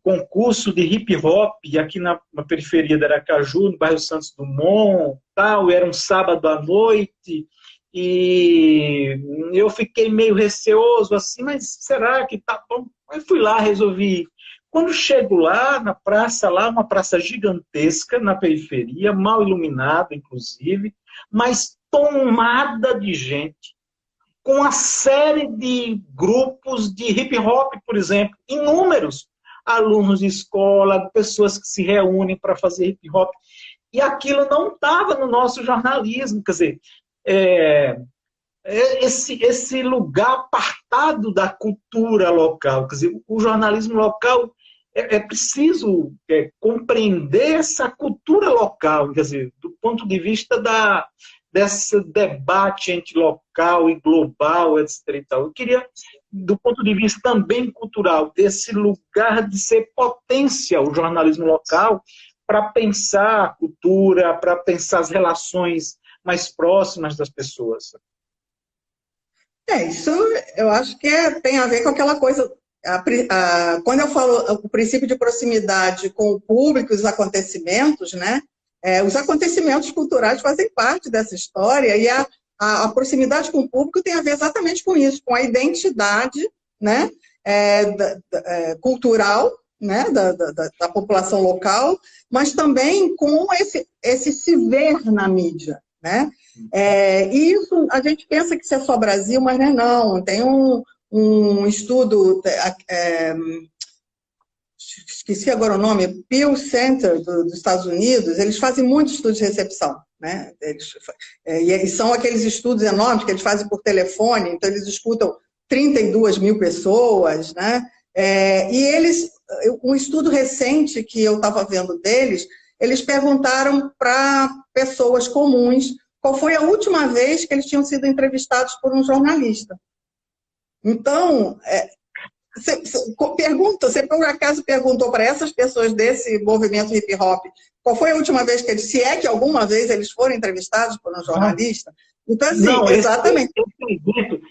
concurso de hip-hop aqui na periferia de Aracaju, no bairro Santos Dumont, tal, era um sábado à noite, e eu fiquei meio receoso, assim, mas será que tá bom? Eu fui lá, resolvi ir. Quando chego lá, na praça, uma praça gigantesca, na periferia, mal iluminada, inclusive, mas tomada de gente. com uma série de grupos de hip hop, por exemplo, inúmeros alunos de escola, pessoas que se reúnem para fazer hip hop, e aquilo não estava no nosso jornalismo, quer dizer, esse lugar apartado da cultura local, quer dizer, o jornalismo local é preciso compreender essa cultura local, quer dizer, do ponto de vista desse debate entre local e global, etc. E tal. Eu queria, do ponto de vista também cultural, desse lugar de ser potência o jornalismo local para pensar a cultura, para pensar as relações mais próximas das pessoas. Isso eu acho que tem a ver com aquela coisa. Quando eu falo o princípio de proximidade com o público, os acontecimentos, né? Os acontecimentos culturais fazem parte dessa história e a proximidade com o público tem a ver exatamente com isso, com a identidade, né? Cultural, né? Da população local, mas também com esse se ver na mídia, né? E isso, a gente pensa que isso é só Brasil, mas não. Tem um estudo, esqueci agora o nome, Pew Center dos Estados Unidos, eles fazem muitos estudos de recepção, né? E são aqueles estudos enormes que eles fazem por telefone, então eles escutam 32 mil pessoas, né? Um estudo recente que eu estava vendo deles, eles perguntaram para pessoas comuns qual foi a última vez que eles tinham sido entrevistados por um jornalista. Então, você por acaso perguntou para essas pessoas desse movimento hip hop qual foi a última vez que se é que alguma vez eles foram entrevistados por um jornalista? Então, assim, não, exatamente.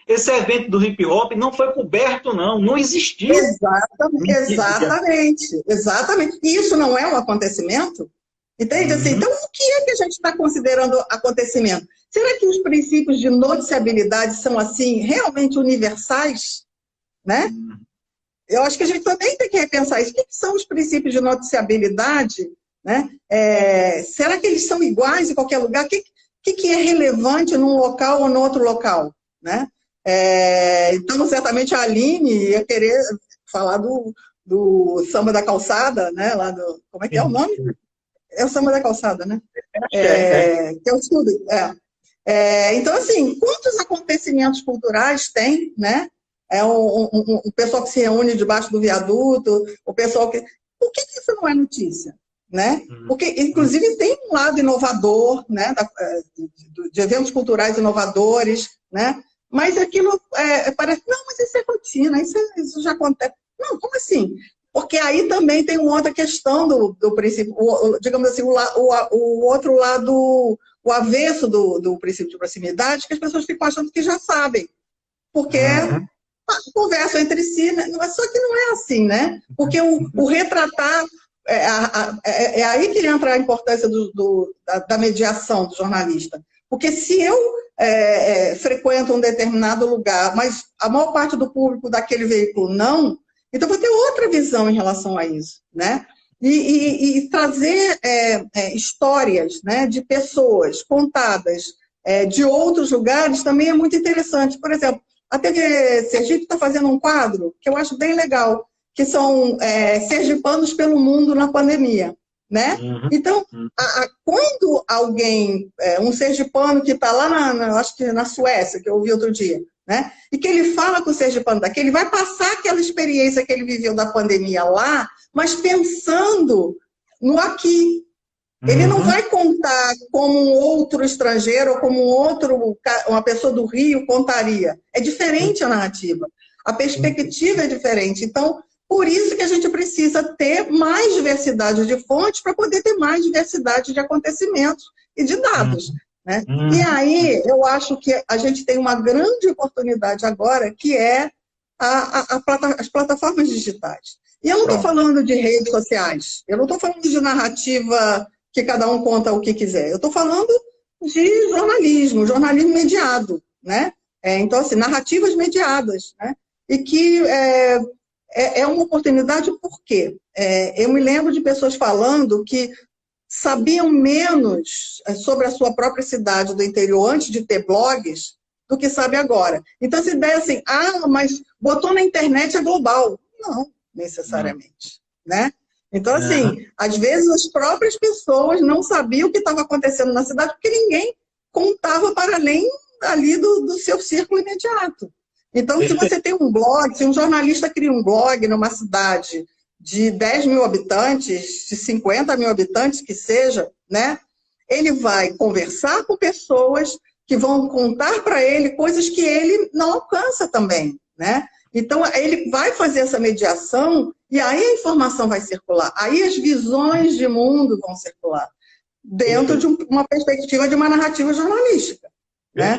Esse evento do hip hop não foi coberto, não existia. Exatamente. E isso não é um acontecimento? Entende? Assim, então, o que é que a gente está considerando acontecimento? Será que os princípios de noticiabilidade são, assim, realmente universais? Né? Eu acho que a gente também tem que repensar isso. O que são os princípios de noticiabilidade? Né? Será que eles são iguais em qualquer lugar? O que é relevante num local ou no outro local? Né? Então, certamente, a Aline ia querer falar do samba da calçada, né? Lá do, como é que é o nome? É o samba da calçada, né? Que é o estudo. Então, assim, quantos acontecimentos culturais tem, né? O pessoal que se reúne debaixo do viaduto, o pessoal que... Por que isso não é notícia? Né? Porque, inclusive, tem um lado inovador, né? De eventos culturais inovadores, né? Mas aquilo parece... Não, mas isso é rotina, isso já acontece. Não, como assim? Porque aí também tem uma outra questão do princípio, digamos assim, o outro lado, o avesso do princípio de proximidade, que as pessoas ficam achando que já sabem. Porque conversam entre si, né? Só que não é assim, né? Porque o retratar, é aí que entra a importância da mediação do jornalista. Porque se eu frequento um determinado lugar, mas a maior parte do público daquele veículo não, então vou ter outra visão em relação a isso, né? E trazer histórias, né, de pessoas contadas de outros lugares também é muito interessante. Por exemplo, a TV Sergipe está fazendo um quadro que eu acho bem legal, que são sergipanos pelo mundo na pandemia, né? Então, quando alguém, um sergipano que está lá, acho que na Suécia, que eu ouvi outro dia, né? E que ele fala com o sergipano daqui, ele vai passar aquela experiência que ele viveu da pandemia lá, mas pensando no aqui. Ele não vai contar como um outro estrangeiro ou como uma pessoa do Rio contaria. É diferente a narrativa. A perspectiva é diferente. Então, por isso que a gente precisa ter mais diversidade de fontes para poder ter mais diversidade de acontecimentos e de dados. Né? E aí, eu acho que a gente tem uma grande oportunidade agora, que é as plataformas digitais. E eu não estou falando de redes sociais, eu não estou falando de narrativa que cada um conta o que quiser. Eu estou falando de jornalismo mediado, né? Então, assim, narrativas mediadas, né? E que é uma oportunidade por quê? Eu me lembro de pessoas falando que sabiam menos sobre a sua própria cidade do interior antes de ter blogs do que sabe agora. Então, essa ideia assim, mas botou na internet é global. Não, necessariamente, né? Então, assim, às vezes as próprias pessoas não sabiam o que estava acontecendo na cidade, porque ninguém contava para além ali do seu círculo imediato. Então, se você tem um blog, se um jornalista cria um blog numa cidade de 10 mil habitantes, de 50 mil habitantes, que seja, né? Ele vai conversar com pessoas que vão contar para ele coisas que ele não alcança também, né? Então, ele vai fazer essa mediação e aí a informação vai circular. Aí as visões de mundo vão circular dentro de uma perspectiva de uma narrativa jornalística. Né?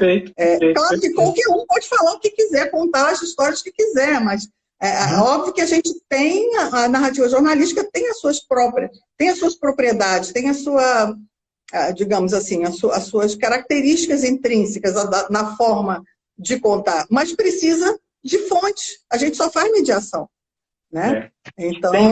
Claro que qualquer um pode falar o que quiser, contar as histórias que quiser, mas é óbvio que a gente tem, a narrativa jornalística tem as suas propriedades, tem a sua, digamos assim, as suas características intrínsecas na forma de contar, mas precisa de fonte. A gente só faz mediação, né? Então... Tem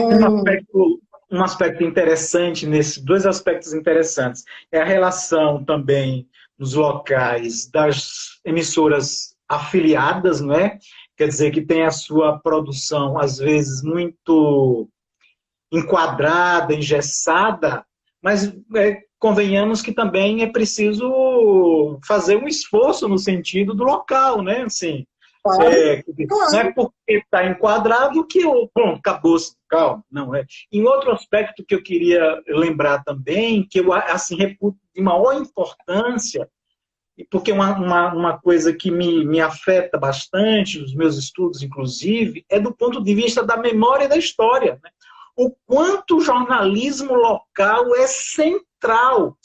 um aspecto interessante dois aspectos interessantes. É a relação também nos locais das emissoras afiliadas, não é? Quer dizer, que tem a sua produção, às vezes, muito enquadrada, engessada, mas convenhamos que também é preciso fazer um esforço no sentido do local, né? Assim, não é porque está enquadrado que acabou-se. Calma, não é. Em outro aspecto que eu queria lembrar também, que eu assim, reputo de maior importância, porque uma coisa que me afeta bastante, nos meus estudos, inclusive, é do ponto de vista da memória e da história. Né? O quanto o jornalismo local é central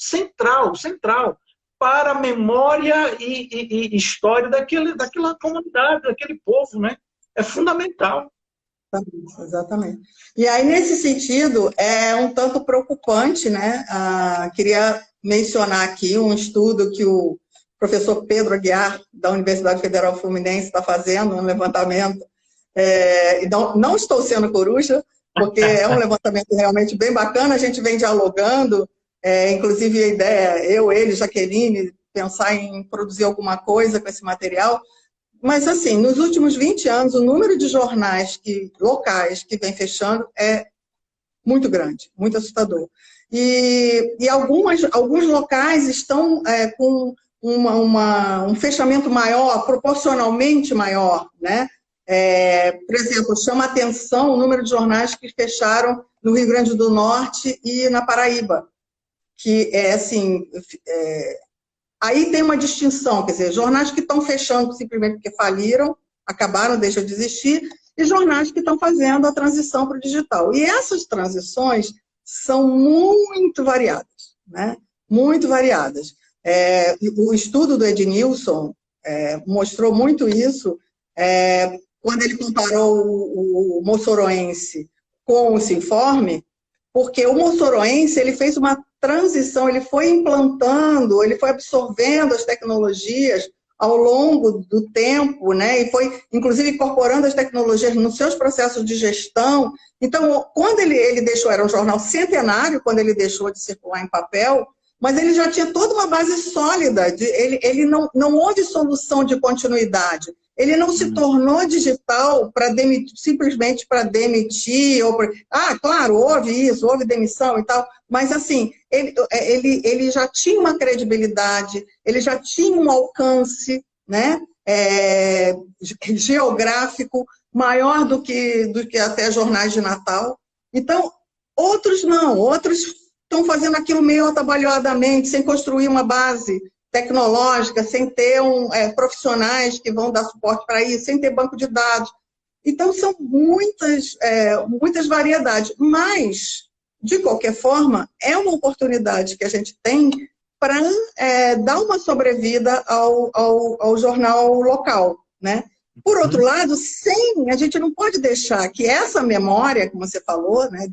para a memória e história daquela comunidade, daquele povo, né? É fundamental. Exatamente. E aí, nesse sentido, é um tanto preocupante, né? Queria mencionar aqui um estudo que o professor Pedro Aguiar, da Universidade Federal Fluminense, está fazendo, um levantamento. Não estou sendo coruja, porque é um levantamento realmente bem bacana, a gente vem dialogando, inclusive a ideia, ele, Jaqueline, pensar em produzir alguma coisa com esse material. Mas, assim, nos últimos 20 anos, o número de jornais locais que vem fechando é muito grande, muito assustador. E alguns locais estão com um fechamento maior, proporcionalmente maior, né? Por exemplo, chama atenção o número de jornais que fecharam no Rio Grande do Norte e na Paraíba, que aí tem uma distinção, quer dizer, jornais que estão fechando simplesmente porque faliram, acabaram, deixam de existir, e jornais que estão fazendo a transição para o digital. E essas transições são muito variadas, né? Muito variadas. O estudo do Ednilson mostrou muito isso quando ele comparou o moçoroense com o Sinforme, porque o moçoroense ele fez uma transição, ele foi implantando, ele foi absorvendo as tecnologias ao longo do tempo, né? E foi, inclusive, incorporando as tecnologias nos seus processos de gestão. Então, quando ele deixou, era um jornal centenário, quando ele deixou de circular em papel, mas ele já tinha toda uma base sólida, ele não houve solução de continuidade. Ele não se tornou digital simplesmente para demitir. Claro, houve isso, houve demissão e tal, mas assim, ele já tinha uma credibilidade, ele já tinha um alcance, né, geográfico maior do que até jornais de Natal. Então, outros não, outros estão fazendo aquilo meio atabalhoadamente, sem construir uma base tecnológica, sem ter profissionais que vão dar suporte para isso, sem ter banco de dados. Então, são muitas variedades, mas, de qualquer forma, é uma oportunidade que a gente tem para dar uma sobrevida ao jornal local, né? Por outro lado, a gente não pode deixar que essa memória, como você falou, né,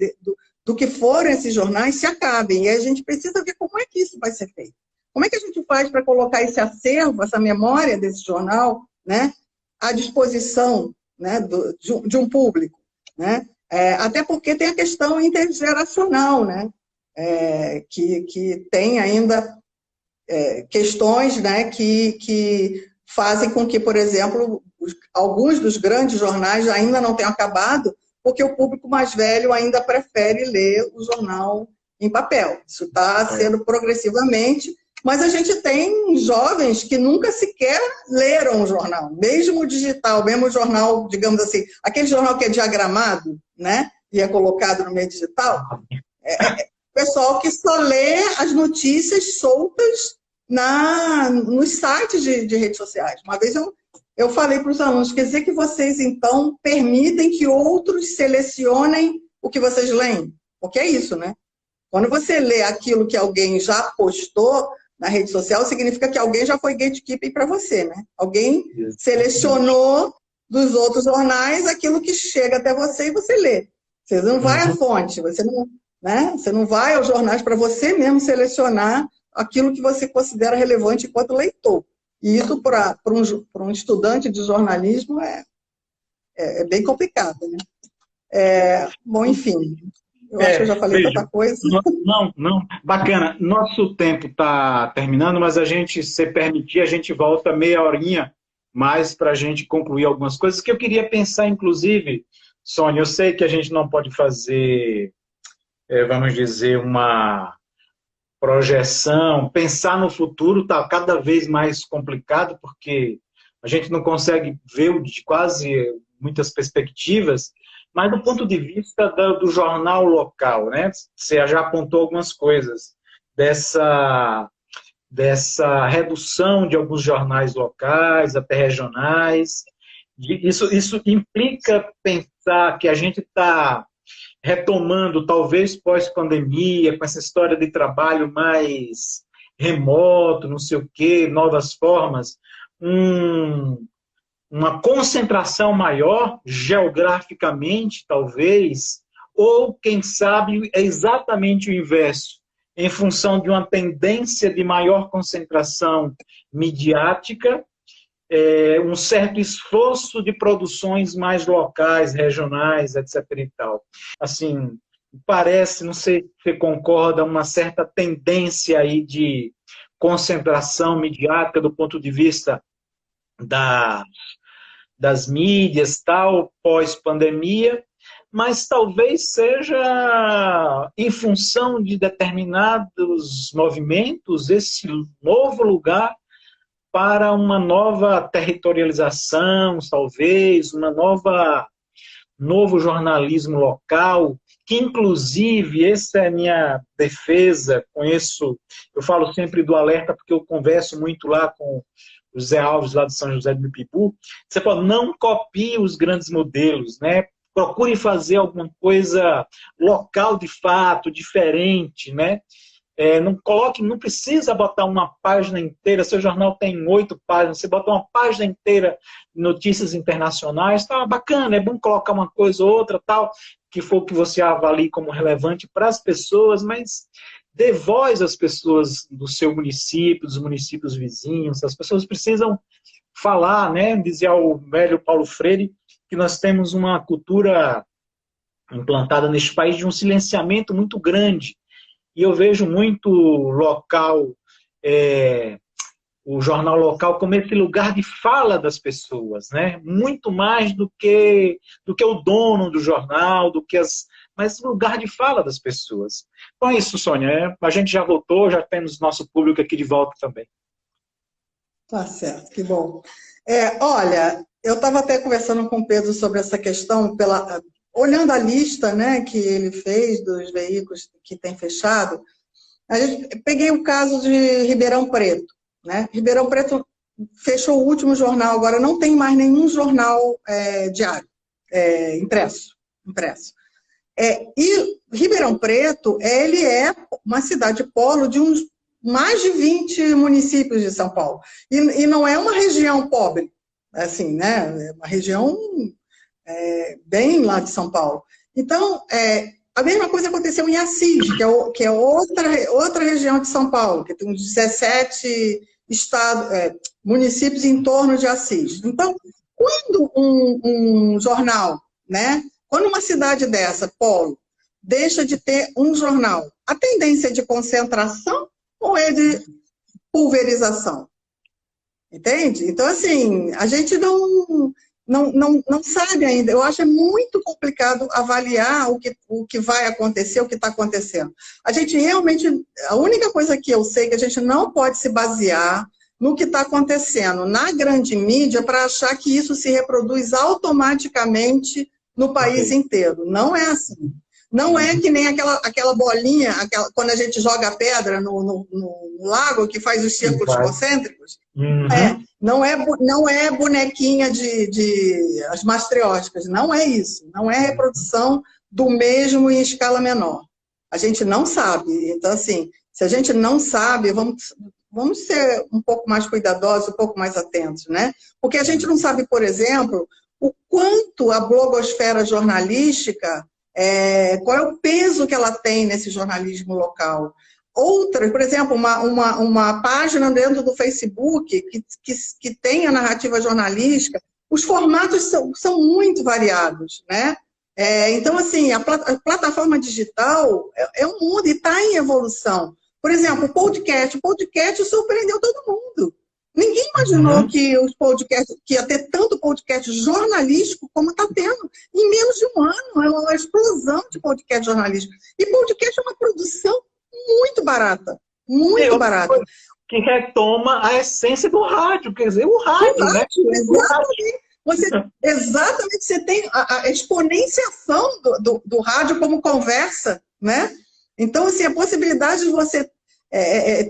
do que foram esses jornais, se acabem. E a gente precisa ver como é que isso vai ser feito. Como é que a gente faz para colocar esse acervo, essa memória desse jornal, né, à disposição, né, de um público? Né? Até porque tem a questão intergeracional, né, que tem ainda questões, né, que fazem com que, por exemplo, alguns dos grandes jornais ainda não tenham acabado, porque o público mais velho ainda prefere ler o jornal em papel. Isso está sendo progressivamente, mas a gente tem jovens que nunca sequer leram o jornal, mesmo o digital, mesmo o jornal, digamos assim, aquele jornal que é diagramado, né, e é colocado no meio digital, pessoal que só lê as notícias soltas nos sites de redes sociais. Uma vez eu falei para os alunos, quer dizer que vocês, então, permitem que outros selecionem o que vocês leem? Porque é isso, né? Quando você lê aquilo que alguém já postou na rede social, significa que alguém já foi gatekeeping para você, né? Alguém selecionou dos outros jornais aquilo que chega até você e você lê. Você não vai à fonte, você não, né? Você não vai aos jornais para você mesmo selecionar aquilo que você considera relevante enquanto leitor. E isso, para um estudante de jornalismo, é bem complicado, né? Bom, enfim, eu acho que eu já falei tanta coisa. Não, bacana. Nosso tempo está terminando, mas se permitir, a gente volta meia horinha mais para a gente concluir algumas coisas que eu queria pensar, inclusive, Sônia, eu sei que a gente não pode fazer, vamos dizer, uma projeção, pensar no futuro está cada vez mais complicado, porque a gente não consegue ver de quase muitas perspectivas, mas do ponto de vista do jornal local, né? Você já apontou algumas coisas dessa redução de alguns jornais locais, até regionais. Isso implica pensar que a gente está retomando, talvez pós-pandemia, com essa história de trabalho mais remoto, não sei o quê, novas formas, uma concentração maior, geograficamente, talvez, ou, quem sabe, é exatamente o inverso, em função de uma tendência de maior concentração midiática, um certo esforço de produções mais locais, regionais, etc. e tal. Assim, parece, não sei se você concorda, uma certa tendência aí de concentração midiática do ponto de vista das mídias, tal, pós-pandemia, mas talvez seja em função de determinados movimentos, esse novo lugar para uma nova territorialização, talvez, novo jornalismo local, que inclusive, essa é a minha defesa, eu falo sempre do Alerta, porque eu converso muito lá com o José Alves, lá de São José do Mipibu, você pode, não copie os grandes modelos, né? Procure fazer alguma coisa local de fato, diferente, né? Não precisa botar uma página inteira, seu jornal tem 8 páginas, você bota uma página inteira de notícias internacionais, tá bacana, é bom colocar uma coisa ou outra, tal, que for que você avalie como relevante para as pessoas, mas dê voz às pessoas do seu município, dos municípios vizinhos, as pessoas precisam falar, né? Dizia o velho Paulo Freire que nós temos uma cultura implantada neste país de um silenciamento muito grande. E eu vejo muito local, o jornal local como esse lugar de fala das pessoas, né? Muito mais do que o dono do jornal, mas lugar de fala das pessoas. Então é isso, Sônia. A gente já voltou, já temos nosso público aqui de volta também. Tá certo, que bom. Olha, eu estava até conversando com o Pedro sobre essa questão, olhando a lista, né, que ele fez dos veículos que tem fechado. Peguei o caso de Ribeirão Preto, né? Ribeirão Preto fechou o último jornal, agora não tem mais nenhum jornal diário, impresso. E Ribeirão Preto, ele é uma cidade polo de mais de 20 municípios de São Paulo. E não é uma região pobre, assim, né? É uma região bem lá de São Paulo. Então, a mesma coisa aconteceu em Assis, que é outra região de São Paulo, que tem uns 17 municípios em torno de Assis. Então, quando um jornal, né? Quando uma cidade dessa, polo, deixa de ter um jornal, a tendência é de concentração ou é de pulverização? Entende? Então, assim, a gente não sabe ainda. Eu acho muito complicado avaliar o que vai acontecer, o que está acontecendo. A gente realmente, a única coisa que eu sei é que a gente não pode se basear no que está acontecendo na grande mídia para achar que isso se reproduz automaticamente no país inteiro. Não é assim. Não é que nem aquela bolinha, quando a gente joga a pedra no lago, que faz os círculos concêntricos. Não é bonequinha de as mastrióticas, não é isso. Não é reprodução do mesmo em escala menor. A gente não sabe. Então, assim, se a gente não sabe, vamos ser um pouco mais cuidadosos, um pouco mais atentos, né? Porque a gente não sabe, por exemplo, o quanto a blogosfera jornalística, qual é o peso que ela tem nesse jornalismo local. Outra, por exemplo, uma página dentro do Facebook que tem a narrativa jornalística, os formatos são muito variados, né? Então, assim, a plataforma digital é um mundo e está em evolução. Por exemplo, o podcast surpreendeu todo mundo. Ninguém imaginou que os podcasts, que ia ter tanto podcast jornalístico como está tendo. Em menos de um ano, é uma explosão de podcast jornalístico. E podcast é uma produção muito barata. Muito barata. Que retoma a essência do rádio, quer dizer, o rádio, né? Exatamente, você tem a exponenciação do rádio como conversa, né? Então, assim, a possibilidade de você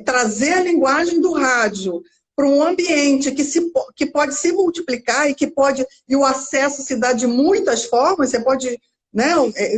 trazer a linguagem do rádio para um ambiente que pode se multiplicar e o acesso se dá de muitas formas, você pode, né?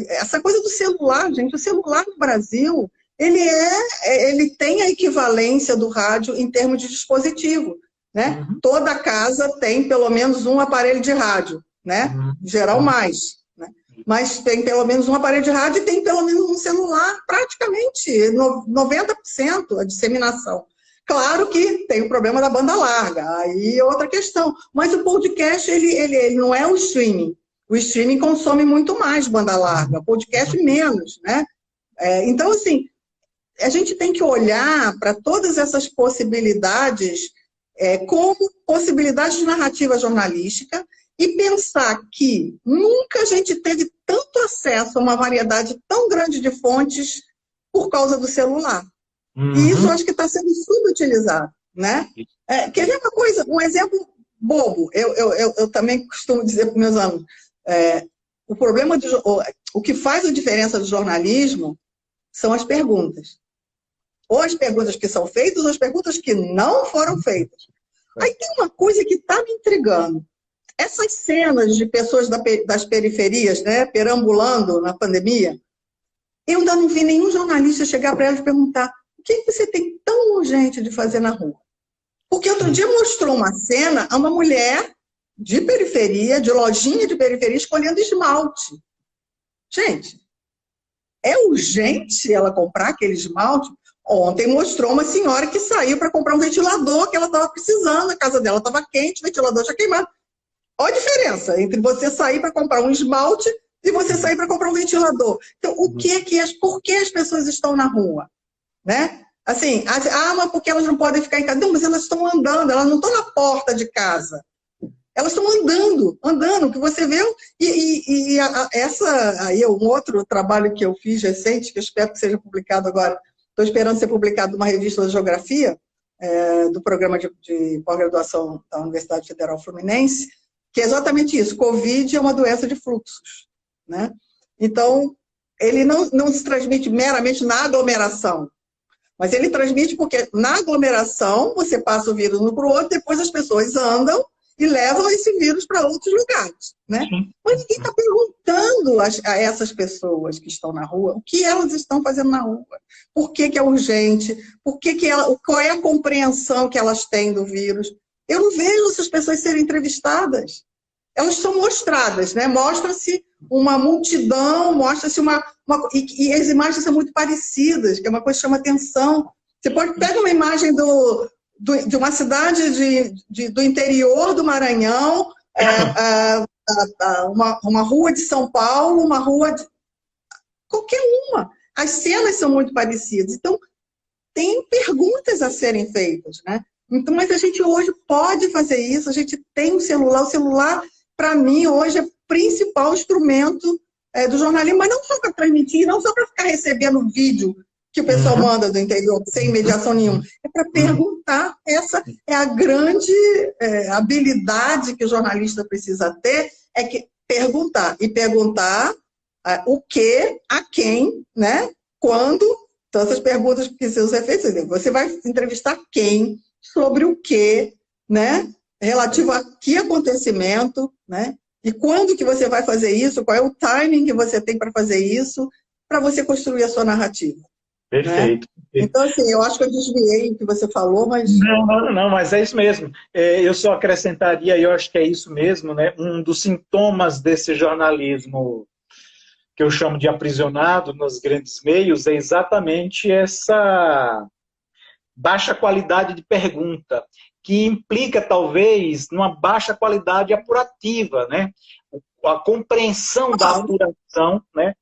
Essa coisa do celular, gente, o celular no Brasil, ele tem a equivalência do rádio em termos de dispositivo, né? Toda casa tem pelo menos um aparelho de rádio, né? Em geral mais, né? Mas tem pelo menos um aparelho de rádio e tem pelo menos um celular, praticamente 90% a disseminação. Claro que tem o problema da banda larga, aí é outra questão. Mas o podcast, ele não é o streaming. O streaming consome muito mais banda larga, o podcast menos, né? Então, assim, a gente tem que olhar para todas essas possibilidades como possibilidades de narrativa jornalística e pensar que nunca a gente teve tanto acesso a uma variedade tão grande de fontes por causa do celular. E isso eu acho que está sendo subutilizado, né? Quer ver uma coisa, um exemplo bobo? Eu também costumo dizer para os meus alunos, o que faz a diferença do jornalismo são as perguntas. Ou as perguntas que são feitas, ou as perguntas que não foram feitas. Aí tem uma coisa que está me intrigando. Essas cenas de pessoas das periferias, né, perambulando na pandemia, eu ainda não vi nenhum jornalista chegar para elas e perguntar: o que você tem tão urgente de fazer na rua? Porque outro dia mostrou uma cena a uma mulher de periferia, de lojinha de periferia, escolhendo esmalte. Gente, é urgente ela comprar aquele esmalte? Ontem mostrou uma senhora que saiu para comprar um ventilador que ela estava precisando, a casa dela estava quente, o ventilador tinha queimado. Olha a diferença entre você sair para comprar um esmalte e você sair para comprar um ventilador. Então, por que as pessoas estão na rua? Né? Assim, mas porque elas não podem ficar em casa? Não, mas elas estão andando, elas não estão na porta de casa. Elas estão andando, que você vê. Um outro trabalho que eu fiz recente, que eu espero que seja publicado agora, estou esperando ser publicado numa revista da Geografia, do programa de pós-graduação da Universidade Federal Fluminense, que é exatamente isso. Covid é uma doença de fluxos, né? Então, ele não se transmite meramente na aglomeração, mas ele transmite porque na aglomeração você passa o vírus um para o outro, depois as pessoas andam e levam esse vírus para outros lugares, né? Mas ninguém está perguntando a essas pessoas que estão na rua o que elas estão fazendo na rua, por que é urgente, qual é a compreensão que elas têm do vírus. Eu não vejo essas pessoas serem entrevistadas. Elas são mostradas, né? Mostra-se uma multidão, mostra-se e as imagens são muito parecidas, que é uma coisa que chama atenção. Você pega uma imagem de uma cidade do interior do Maranhão, uma rua de São Paulo, uma rua de... qualquer uma. As cenas são muito parecidas. Então, tem perguntas a serem feitas, né? Então, mas a gente hoje pode fazer isso, a gente tem um celular. O celular, para mim, hoje é o principal instrumento do jornalismo, mas não só para transmitir, não só para ficar recebendo vídeo que o pessoal manda do interior, sem mediação nenhuma. É para perguntar. Essa é a grande habilidade que o jornalista precisa ter, é que perguntar. E perguntar o que, a quem, né? Quando. Então, essas perguntas que precisam ser feitas. Você vai entrevistar quem, sobre o que, né? Relativo a que acontecimento, né? E quando que você vai fazer isso, qual é o timing que você tem para fazer isso, para você construir a sua narrativa. Perfeito. Né? Então, assim, eu acho que eu desviei o que você falou, mas... Não, mas é isso mesmo. Eu só acrescentaria, e eu acho que é isso mesmo, né? Um dos sintomas desse jornalismo que eu chamo de aprisionado nos grandes meios é exatamente essa baixa qualidade de pergunta, que implica, talvez, numa baixa qualidade apurativa, né? A compreensão da apuração, né?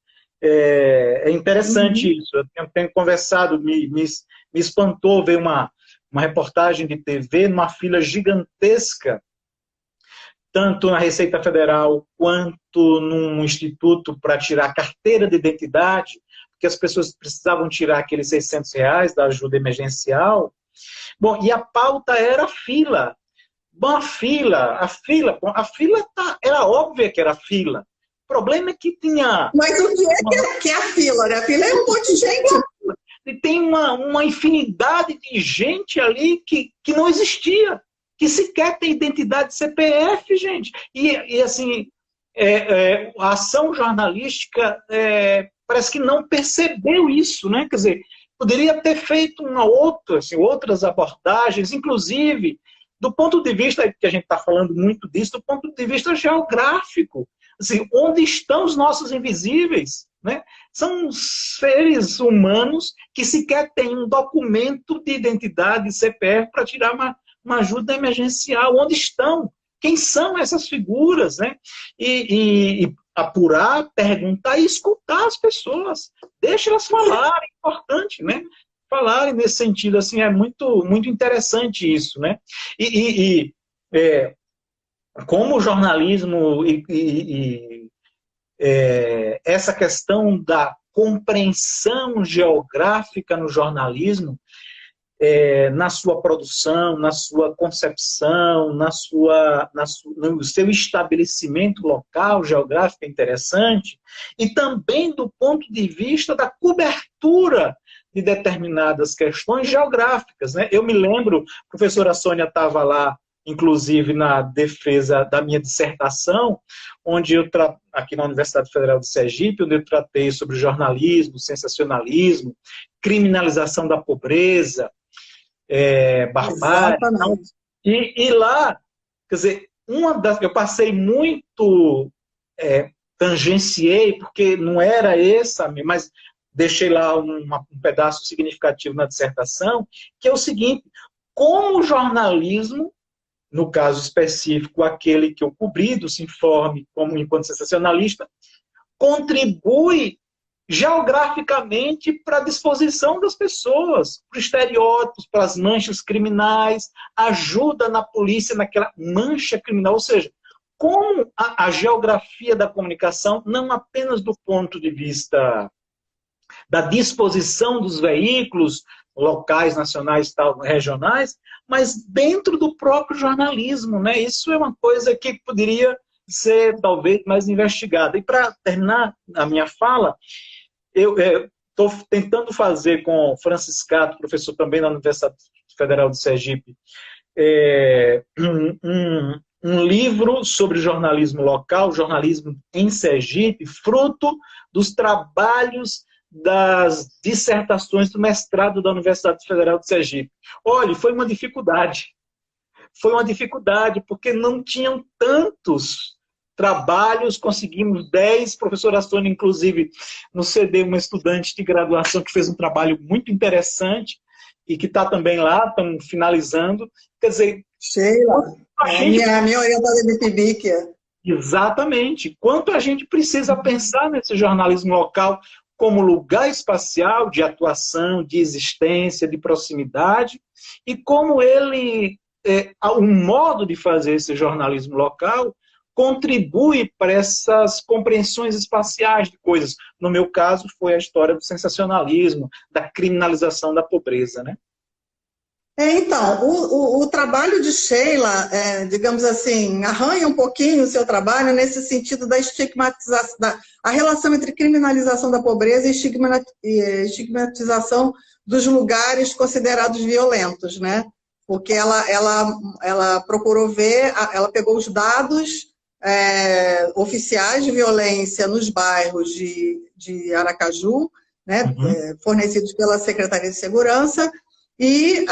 É interessante isso. Eu tenho conversado, me espantou ver uma reportagem de TV numa fila gigantesca, tanto na Receita Federal quanto num instituto para tirar carteira de identidade, porque as pessoas precisavam tirar aqueles R$600 da ajuda emergencial. Bom, e a pauta era fila. Bom, a fila era óbvia que era fila. O problema é que tinha... Mas o que é a fila, né? A fila é um monte de gente. E tem uma infinidade de gente ali que não existia, que sequer tem identidade CPF, gente. E assim, a ação jornalística parece que não percebeu isso, né? Quer dizer, poderia ter feito outras abordagens, inclusive, do ponto de vista, que a gente está falando muito disso, do ponto de vista geográfico. Assim, onde estão os nossos invisíveis? Né? São seres humanos que sequer têm um documento de identidade CPF para tirar uma ajuda emergencial. Onde estão? Quem são essas figuras? Né? E apurar, perguntar e escutar as pessoas. Deixa elas falarem, é importante, né? Falarem nesse sentido, assim, é muito, muito interessante isso, né? Como o jornalismo essa questão da compreensão geográfica no jornalismo, na sua produção, na sua concepção, no seu estabelecimento local, geográfico, é interessante, e também do ponto de vista da cobertura de determinadas questões geográficas. Né? Eu me lembro, a professora Sônia estava lá, inclusive na defesa da minha dissertação, onde aqui na Universidade Federal de Sergipe, onde eu tratei sobre jornalismo, sensacionalismo, criminalização da pobreza, barbárie. E lá, quer dizer, eu passei muito, tangenciei, porque não era essa, mas deixei lá um pedaço significativo na dissertação, que é o seguinte: como o jornalismo, no caso específico, aquele que eu cobri do Sinforme, como enquanto sensacionalista, contribui geograficamente para a disposição das pessoas, para os estereótipos, para as manchas criminais, ajuda na polícia naquela mancha criminal, ou seja, como a geografia da comunicação, não apenas do ponto de vista da disposição dos veículos locais, nacionais, tal, regionais, mas dentro do próprio jornalismo, né? Isso é uma coisa que poderia ser, talvez, mais investigada. E para terminar a minha fala, eu estou tentando fazer com o Franciscato, professor também da Universidade Federal de Sergipe, um livro sobre jornalismo local, jornalismo em Sergipe, fruto dos trabalhos das dissertações do mestrado da Universidade Federal de Sergipe. Olha, foi uma dificuldade. Foi uma dificuldade, porque não tinham tantos trabalhos, conseguimos 10, professora Sônia, inclusive, nos cedeu uma estudante de graduação que fez um trabalho muito interessante e que está também lá, estão finalizando. Quer dizer... Sheila, minha orientada de PIBIC. Exatamente. Quanto a gente precisa pensar nesse jornalismo local, como lugar espacial de atuação, de existência, de proximidade, e como ele, um modo de fazer esse jornalismo local contribui para essas compreensões espaciais de coisas. No meu caso, foi a história do sensacionalismo, da criminalização da pobreza, né? Então, o trabalho de Sheila, digamos assim, arranha um pouquinho o seu trabalho nesse sentido da estigmatização, a relação entre criminalização da pobreza e estigmatização dos lugares considerados violentos, né? Porque ela procurou ver, ela pegou os dados oficiais de violência nos bairros de Aracaju, né? Fornecidos pela Secretaria de Segurança, e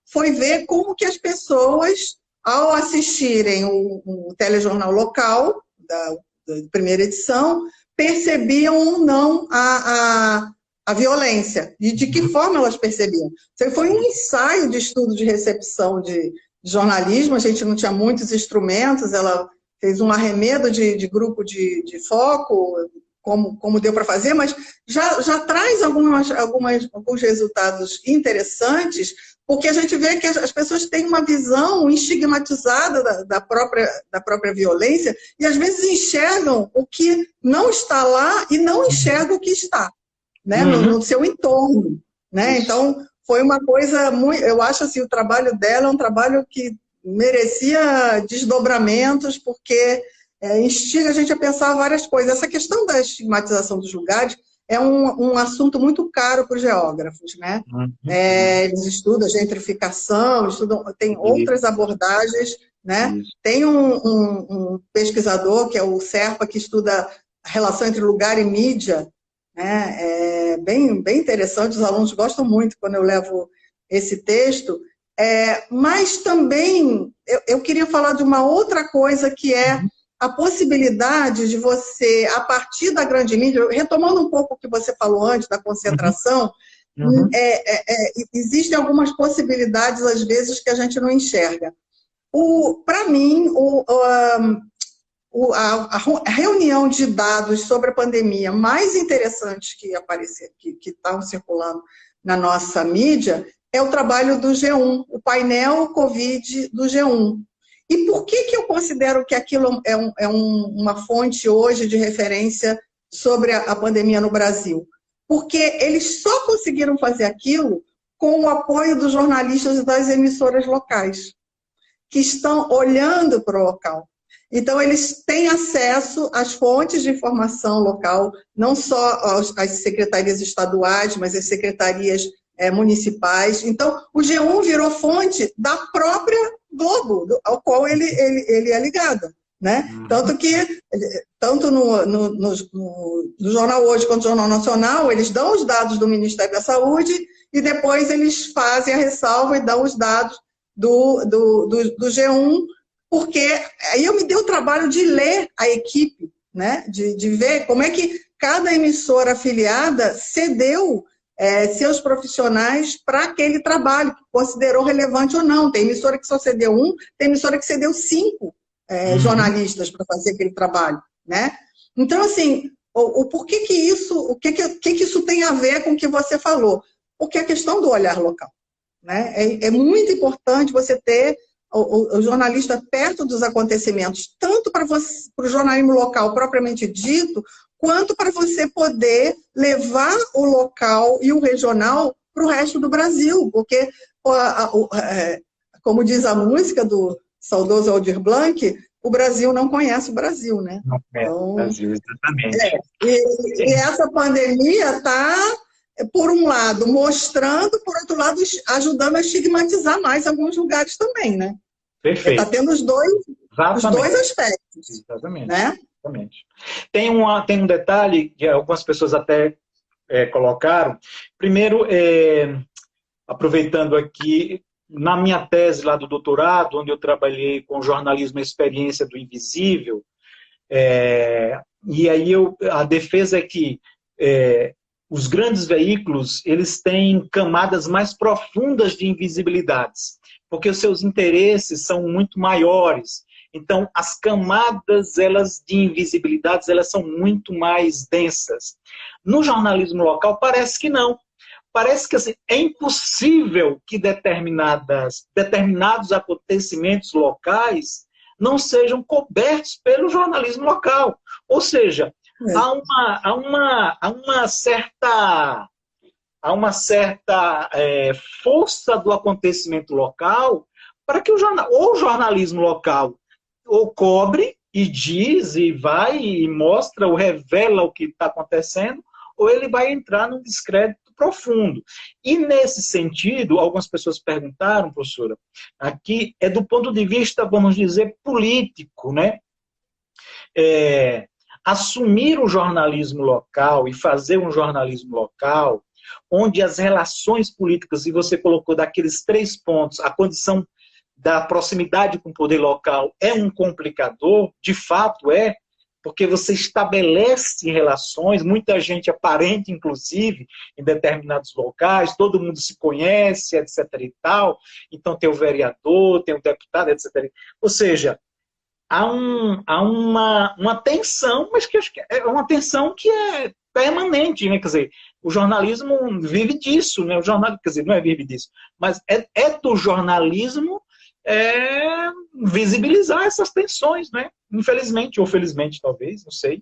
foi ver como que as pessoas, ao assistirem o telejornal local, da primeira edição, percebiam ou não a violência, e de que forma elas percebiam. Então, foi um ensaio de estudo de recepção de jornalismo, a gente não tinha muitos instrumentos, ela fez um arremedo de grupo de foco, como deu para fazer, mas já traz alguns resultados interessantes, porque a gente vê que as pessoas têm uma visão estigmatizada da própria violência e às vezes enxergam o que não está lá e não enxergam o que está, né, no seu entorno, né? Então, foi uma coisa muito... Eu acho assim, o trabalho dela é um trabalho que merecia desdobramentos, porque instiga a gente a pensar várias coisas. Essa questão da estigmatização dos lugares é um assunto muito caro para os geógrafos, né? Eles estudam gentrificação, tem outras abordagens, né? Tem um pesquisador, que é o Serpa, que estuda a relação entre lugar e mídia, né? É bem interessante, os alunos gostam muito quando eu levo esse texto. Mas também eu queria falar de uma outra coisa, que é a possibilidade de você, a partir da grande mídia, retomando um pouco o que você falou antes, da concentração, existem algumas possibilidades, às vezes, que a gente não enxerga. Para mim, a reunião de dados sobre a pandemia mais interessantes que estão circulando na nossa mídia é o trabalho do G1, o painel Covid do G1. E por que eu considero que aquilo é uma fonte hoje de referência sobre a pandemia no Brasil? Porque eles só conseguiram fazer aquilo com o apoio dos jornalistas e das emissoras locais, que estão olhando para o local. Então, eles têm acesso às fontes de informação local, não só às secretarias estaduais, mas às secretarias municipais. Então, o G1 virou fonte da própria Globo, ao qual ele é ligado, né? Tanto no Jornal Hoje quanto no Jornal Nacional, eles dão os dados do Ministério da Saúde e depois eles fazem a ressalva e dão os dados do G1, porque aí eu me dei o trabalho de ler a equipe, né? De ver como é que cada emissora afiliada cedeu seus profissionais para aquele trabalho, que considerou relevante ou não. Tem emissora que só cedeu tem emissora que cedeu 5 jornalistas para fazer aquele trabalho, né? Então, assim, o que isso tem a ver com o que você falou? Porque a questão do olhar local, né? É muito importante você ter o jornalista perto dos acontecimentos, tanto para o jornalismo local propriamente dito, quanto para você poder levar o local e o regional para o resto do Brasil, porque, como diz a música do saudoso Aldir Blanc, o Brasil não conhece o Brasil, né? Não conhece o Brasil, exatamente. E essa pandemia está, por um lado, mostrando, por outro lado, ajudando a estigmatizar mais alguns lugares também, né? Perfeito. Está tendo os dois aspectos. Exatamente. Né? Exatamente. Tem um detalhe que algumas pessoas até colocaram. Primeiro, aproveitando aqui, na minha tese lá do doutorado, onde eu trabalhei com jornalismo e experiência do invisível, e aí a defesa é que os grandes veículos, eles têm camadas mais profundas de invisibilidades, porque os seus interesses são muito maiores. Então, as camadas elas, de invisibilidades elas são muito mais densas. No jornalismo local, parece que não. Parece que assim, é impossível que determinados acontecimentos locais não sejam cobertos pelo jornalismo local. Ou seja, há uma certa força do acontecimento local para que o jornalismo local ou cobre e diz e vai e mostra ou revela o que está acontecendo, ou ele vai entrar num descrédito profundo. E nesse sentido, algumas pessoas perguntaram, professora, aqui é do ponto de vista, vamos dizer, político, né? Assumir o jornalismo local e fazer um jornalismo local, onde as relações políticas, e você colocou daqueles 3 pontos, a condição da proximidade com o poder local é um complicador, de fato é, porque você estabelece relações, muita gente é parente, inclusive, em determinados locais, todo mundo se conhece, etc. e tal, então tem o vereador, tem o deputado, etc. Ou seja, há uma tensão, mas que acho que é uma tensão que é permanente, né? Quer dizer, o jornalismo vive disso, né? O jornal, quer dizer, não é vive disso, mas é do jornalismo visibilizar essas tensões, né? Infelizmente, ou felizmente, talvez, não sei.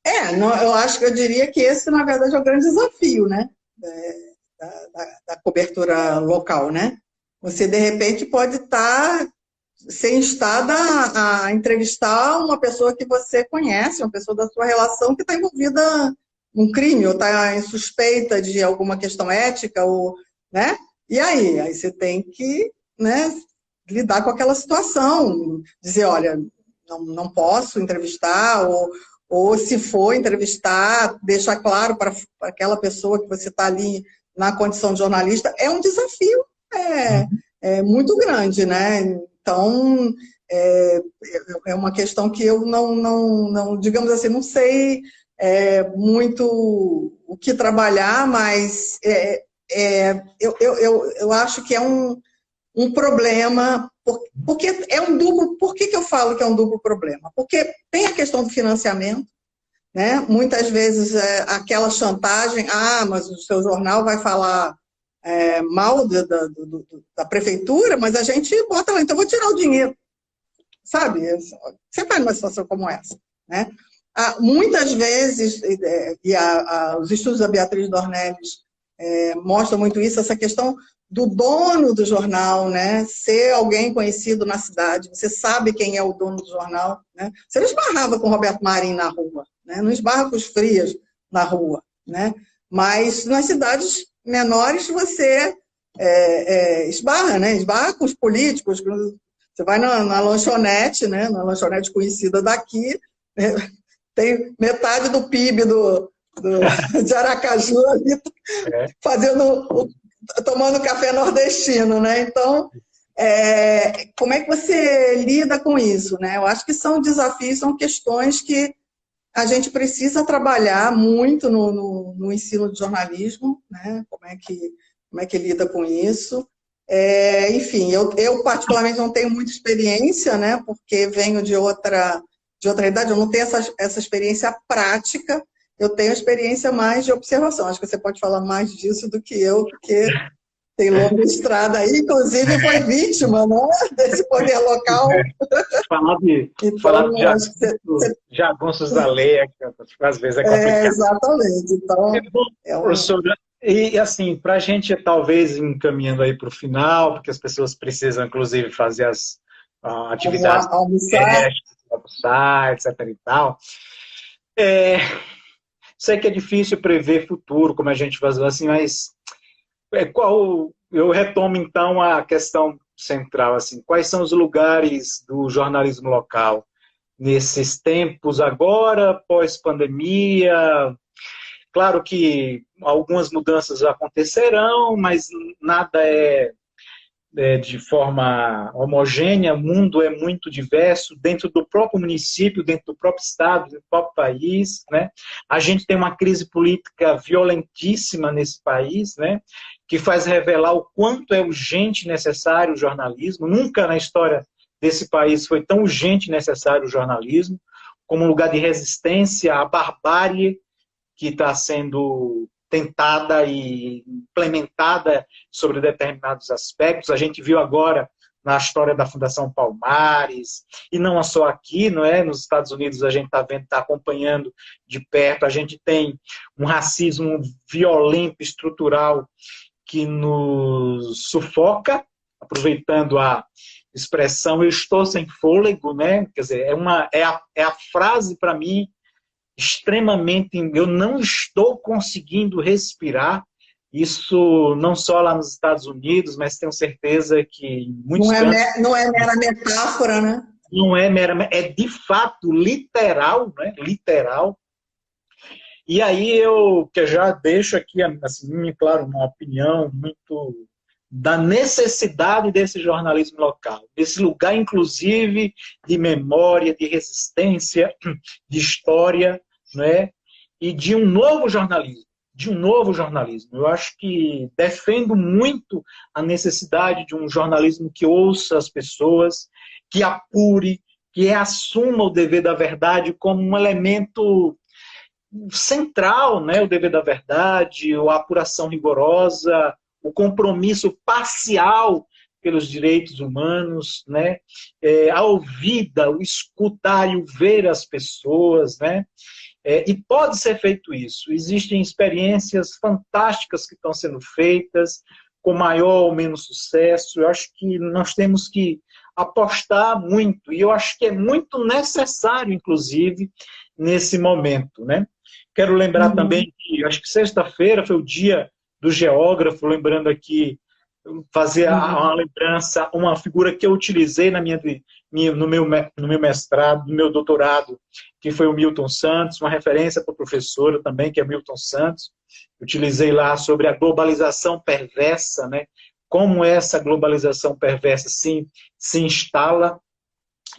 Eu acho que eu diria que esse, na verdade, é o grande desafio, né? Da cobertura local, né? Você, de repente, pode ser instada a entrevistar uma pessoa que você conhece, uma pessoa da sua relação que está envolvida num crime, ou está em suspeita de alguma questão ética, ou, né? E aí? Aí você tem que, né, lidar com aquela situação, dizer, olha, não posso entrevistar, ou se for entrevistar, deixar claro para aquela pessoa que você está ali na condição de jornalista, é um desafio muito grande, né? Então, é uma questão que eu não digamos assim, não sei muito o que trabalhar, mas eu acho que é um problema, porque é um duplo. Por que eu falo que é um duplo problema? Porque tem a questão do financiamento, né? Muitas vezes aquela chantagem, mas o seu jornal vai falar mal da prefeitura, mas a gente bota lá, então eu vou tirar o dinheiro, sabe? Você vai numa situação como essa, né? Muitas vezes, os estudos da Beatriz Dornelles mostram muito isso, essa questão do dono do jornal, né? Ser alguém conhecido na cidade, você sabe quem é o dono do jornal, né? Você não esbarrava com o Roberto Marinho na rua, né? Não esbarra com os Frias na rua, né? Mas nas cidades menores você esbarra, né? Esbarra com os políticos. Você vai na lanchonete, né? Na lanchonete conhecida daqui, tem metade do PIB de Aracaju ali, tomando café nordestino, né? Então, como é que você lida com isso, né? Eu acho que são desafios, são questões que a gente precisa trabalhar muito no ensino de jornalismo, né? Como é que lida com isso. Enfim, eu particularmente não tenho muita experiência, né? Porque venho de outra idade, eu não tenho essa experiência prática, eu tenho experiência mais de observação. Acho que você pode falar mais disso do que eu, porque tem longa estrada aí, inclusive foi vítima, né, desse poder local. Falar de jagunços da lei, às vezes é complicado. Exatamente. Então, professora, e assim, para a gente talvez encaminhando aí para o final, porque as pessoas precisam, inclusive, fazer as atividades, almoçar, etc. e tal. Sei que é difícil prever futuro, como a gente faz assim, mas eu retomo então a questão central, assim, quais são os lugares do jornalismo local nesses tempos agora, pós-pandemia? Claro que algumas mudanças acontecerão, mas nada de forma homogênea, o mundo é muito diverso, dentro do próprio município, dentro do próprio estado, dentro do próprio país, né? A gente tem uma crise política violentíssima nesse país, né? Que faz revelar o quanto é urgente e necessário o jornalismo. Nunca na história desse país foi tão urgente e necessário o jornalismo, como um lugar de resistência à barbárie que está sendo tentada e implementada sobre determinados aspectos. A gente viu agora na história da Fundação Palmares, e não só aqui, não é? Nos Estados Unidos a gente está vendo, está acompanhando de perto, a gente tem um racismo violento, estrutural, que nos sufoca, aproveitando a expressão "eu estou sem fôlego", né? Quer dizer, é a frase para mim extremamente, eu não estou conseguindo respirar. Isso não só lá nos Estados Unidos, mas tenho certeza que em muitos cantos... Não é mera metáfora, né? Não é mera... É de fato literal, né? Literal. E aí que já deixo aqui, assim, claro, uma opinião muito da necessidade desse jornalismo local, desse lugar, inclusive, de memória, de resistência, de história, né? E de um novo jornalismo. Eu acho que defendo muito a necessidade de um jornalismo que ouça as pessoas, que apure, que assuma o dever da verdade como um elemento central, né? O dever da verdade, a apuração rigorosa, o compromisso parcial pelos direitos humanos, né? A ouvida, o escutar e o ver as pessoas, né? E pode ser feito isso. Existem experiências fantásticas que estão sendo feitas, com maior ou menos sucesso. Eu acho que nós temos que apostar muito, e eu acho que é muito necessário, inclusive, nesse momento, né? Quero lembrar também que, acho que sexta-feira foi o dia do geógrafo, lembrando aqui, fazer uma lembrança, uma figura que eu utilizei no meu mestrado, no meu doutorado, que foi o Milton Santos, uma referência para a professora também, que é Milton Santos. Utilizei lá sobre a globalização perversa, né? Como essa globalização perversa se instala.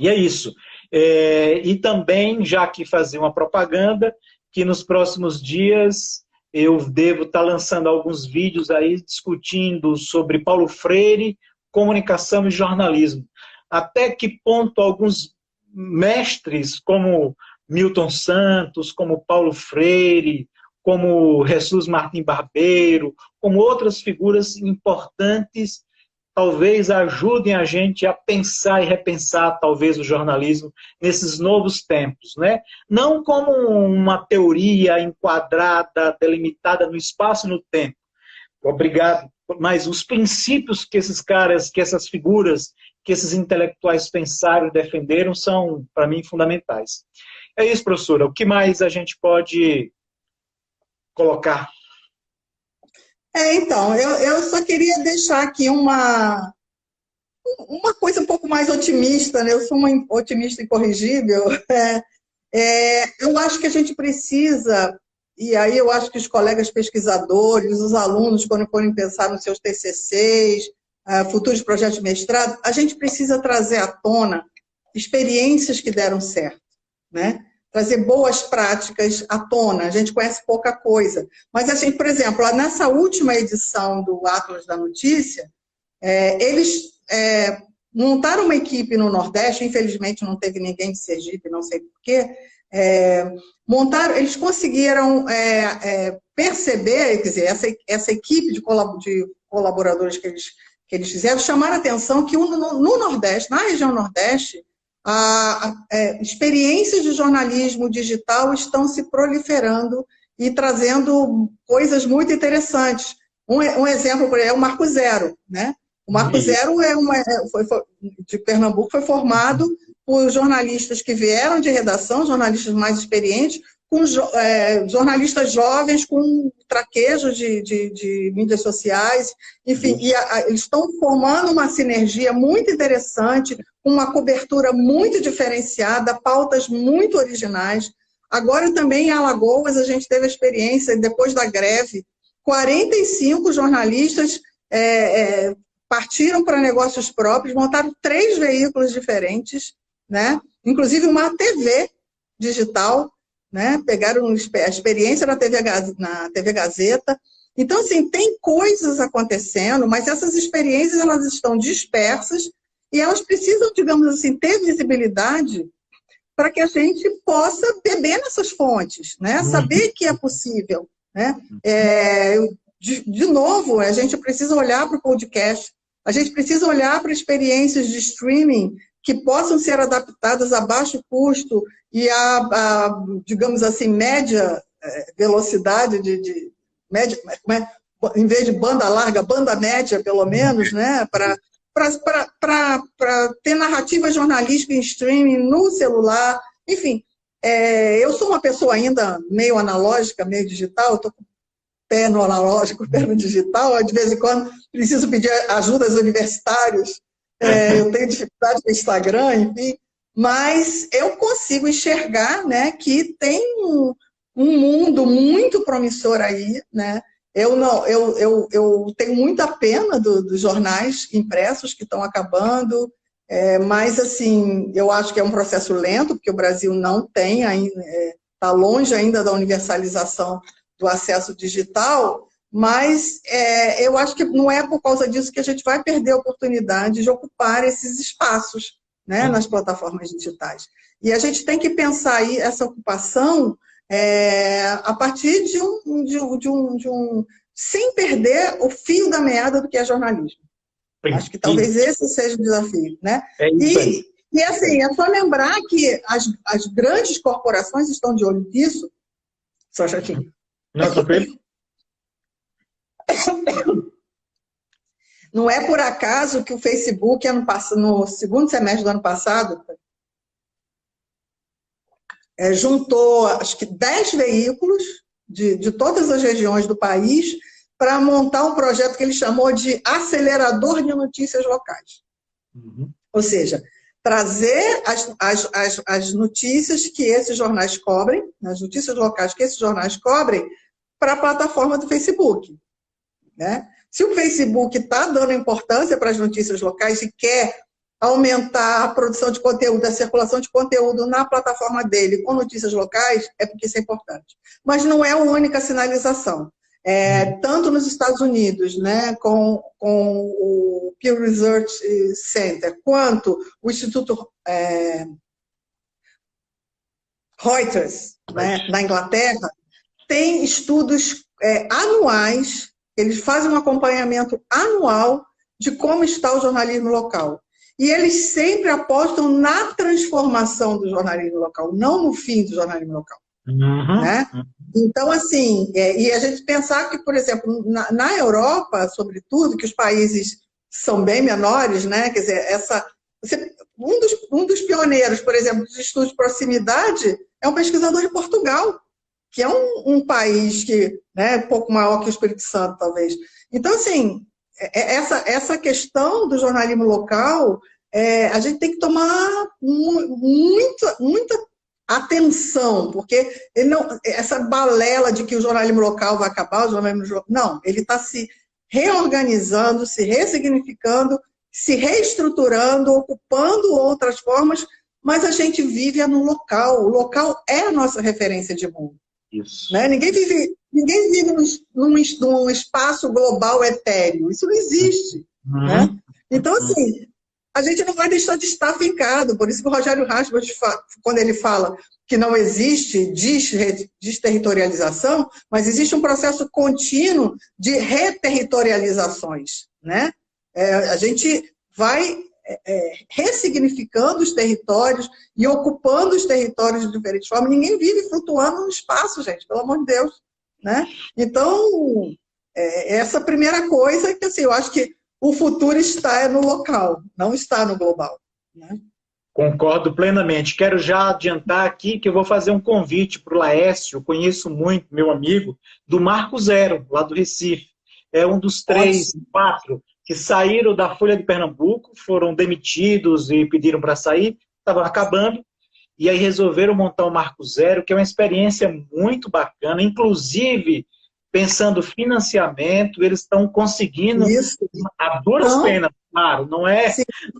E é isso. E também, já que fazer uma propaganda, que nos próximos dias eu devo estar lançando alguns vídeos aí discutindo sobre Paulo Freire, comunicação e jornalismo. Até que ponto alguns mestres, como Milton Santos, como Paulo Freire, como Jesus Martim Barbeiro, como outras figuras importantes, talvez ajudem a gente a pensar e repensar, talvez, o jornalismo nesses novos tempos, né? Não como uma teoria enquadrada, delimitada no espaço e no tempo. Obrigado. Mas os princípios que esses caras, que essas figuras, que esses intelectuais pensaram e defenderam são, para mim, fundamentais. É isso, professora. O que mais a gente pode colocar? Então, eu só queria deixar aqui uma coisa um pouco mais otimista, né? Eu sou uma otimista incorrigível. Eu acho que a gente precisa, e aí eu acho que os colegas pesquisadores, os alunos, quando forem pensar nos seus TCCs, futuros projetos de mestrado, a gente precisa trazer à tona experiências que deram certo, né? Trazer boas práticas à tona. A gente conhece pouca coisa. Mas, assim, por exemplo, nessa última edição do Atlas da Notícia, eles montaram uma equipe no Nordeste, infelizmente não teve ninguém de Sergipe, não sei porquê, eles conseguiram perceber, quer dizer, essa equipe de colaboradores que eles fizeram, chamaram a atenção que no Nordeste, na região Nordeste, experiências de jornalismo digital estão se proliferando e trazendo coisas muito interessantes. Um exemplo é o Marco Zero, né? O Marco Zero de Pernambuco, foi formado por jornalistas que vieram de redação, jornalistas mais experientes, com jornalistas jovens com traquejo de mídias sociais, enfim, e eles estão formando uma sinergia muito interessante, com uma cobertura muito diferenciada, pautas muito originais. Agora também em Alagoas a gente teve a experiência, depois da greve, 45 jornalistas partiram para negócios próprios, montaram 3 veículos diferentes, né? Inclusive uma TV digital, né? Pegaram a experiência na TV Gazeta. Então, assim, tem coisas acontecendo, mas essas experiências elas estão dispersas e elas precisam, digamos assim, ter visibilidade para que a gente possa beber nessas fontes, né? Saber que é possível, né? De novo, a gente precisa olhar para o podcast, a gente precisa olhar para experiências de streaming que possam ser adaptadas a baixo custo e digamos assim, média velocidade média, em vez de banda larga, banda média, pelo menos, né? Para ter narrativa jornalística em streaming, no celular, enfim. Eu sou uma pessoa ainda meio analógica, meio digital, estou com o pé no analógico, pé no digital, de vez em quando preciso pedir ajuda aos universitários, eu tenho dificuldade com o Instagram, enfim, mas eu consigo enxergar, né, que tem um mundo muito promissor aí, né? Eu tenho muita pena dos jornais impressos que estão acabando, mas, assim, eu acho que é um processo lento, porque o Brasil não tem ainda, está longe ainda da universalização do acesso digital, mas eu acho que não é por causa disso que a gente vai perder a oportunidade de ocupar esses espaços, né, nas plataformas digitais. E a gente tem que pensar aí essa ocupação a partir de sem perder o fio da meada do que é jornalismo. Acho que talvez esse seja o desafio, né? É isso aí. E assim, é só lembrar que as grandes corporações estão de olho nisso. Só um chatinho. Não, tranquilo. Não é por acaso que o Facebook, no segundo semestre do ano passado, juntou, acho que 10 veículos de todas as regiões do país para montar um projeto que ele chamou de acelerador de notícias locais. Uhum. Ou seja, trazer as notícias que esses jornais cobrem, as notícias locais que esses jornais cobrem, para a plataforma do Facebook, né? Se o Facebook está dando importância para as notícias locais e quer aumentar a produção de conteúdo, a circulação de conteúdo na plataforma dele com notícias locais, é porque isso é importante. Mas não é a única sinalização. Tanto nos Estados Unidos, né, com o Pew Research Center, quanto o Instituto Reuters, né, na Inglaterra, tem estudos anuais, eles fazem um acompanhamento anual de como está o jornalismo local. E eles sempre apostam na transformação do jornalismo local, não no fim do jornalismo local. Uhum. Né? Então, assim, e a gente pensar que, por exemplo, na Europa, sobretudo, que os países são bem menores, né? Quer dizer, um dos pioneiros, por exemplo, dos estudos de proximidade é um pesquisador de Portugal, que é um país que, né, um pouco maior que o Espírito Santo, talvez. Então, assim, essa questão do jornalismo local, a gente tem que tomar muita atenção, porque essa balela de que o jornalismo local vai acabar, não, ele está se reorganizando, se ressignificando, se reestruturando, ocupando outras formas, mas a gente vive no local. O local é a nossa referência de mundo. Isso. Né? Ninguém vive num espaço global etéreo. Isso não existe. Uhum. Né? Então, assim, a gente não vai deixar de estar fincado. Por isso que o Rogério Rasmus, quando ele fala que não existe desterritorialização, mas existe um processo contínuo de reterritorializações. Né? A gente vai ressignificando os territórios e ocupando os territórios de diferentes formas. Ninguém vive flutuando no espaço, gente, pelo amor de Deus. Né? Então, essa primeira coisa é que assim, eu acho que o futuro está no local, não está no global. Né? Concordo plenamente. Quero já adiantar aqui que eu vou fazer um convite para o Laércio, conheço muito, meu amigo, do Marco Zero, lá do Recife. É um dos 3, 4 que saíram da Folha de Pernambuco, foram demitidos e pediram para sair, estavam acabando, e aí resolveram montar o Marco Zero, que é uma experiência muito bacana, inclusive, pensando financiamento, eles estão conseguindo A duras Então, penas, claro, sim,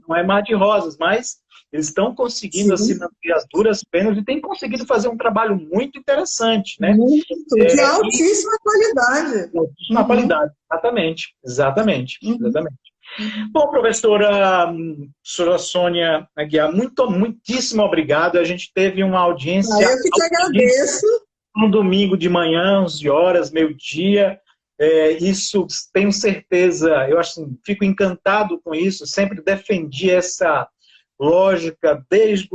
não é mar de rosas, mas eles estão conseguindo assim sim, manter as duras penas e têm conseguido fazer um trabalho muito interessante, né? muito, de altíssima qualidade. Na Uhum, qualidade, exatamente, exatamente, uhum, exatamente. uhum. Bom, professora Sônia Aguiar, muitíssimo obrigado. A gente teve uma Ah, audiência eu que te agradeço. um domingo de manhã, 11 horas, meio-dia. Isso, tenho certeza, eu assim, fico encantado com isso, sempre defendi essa lógica desde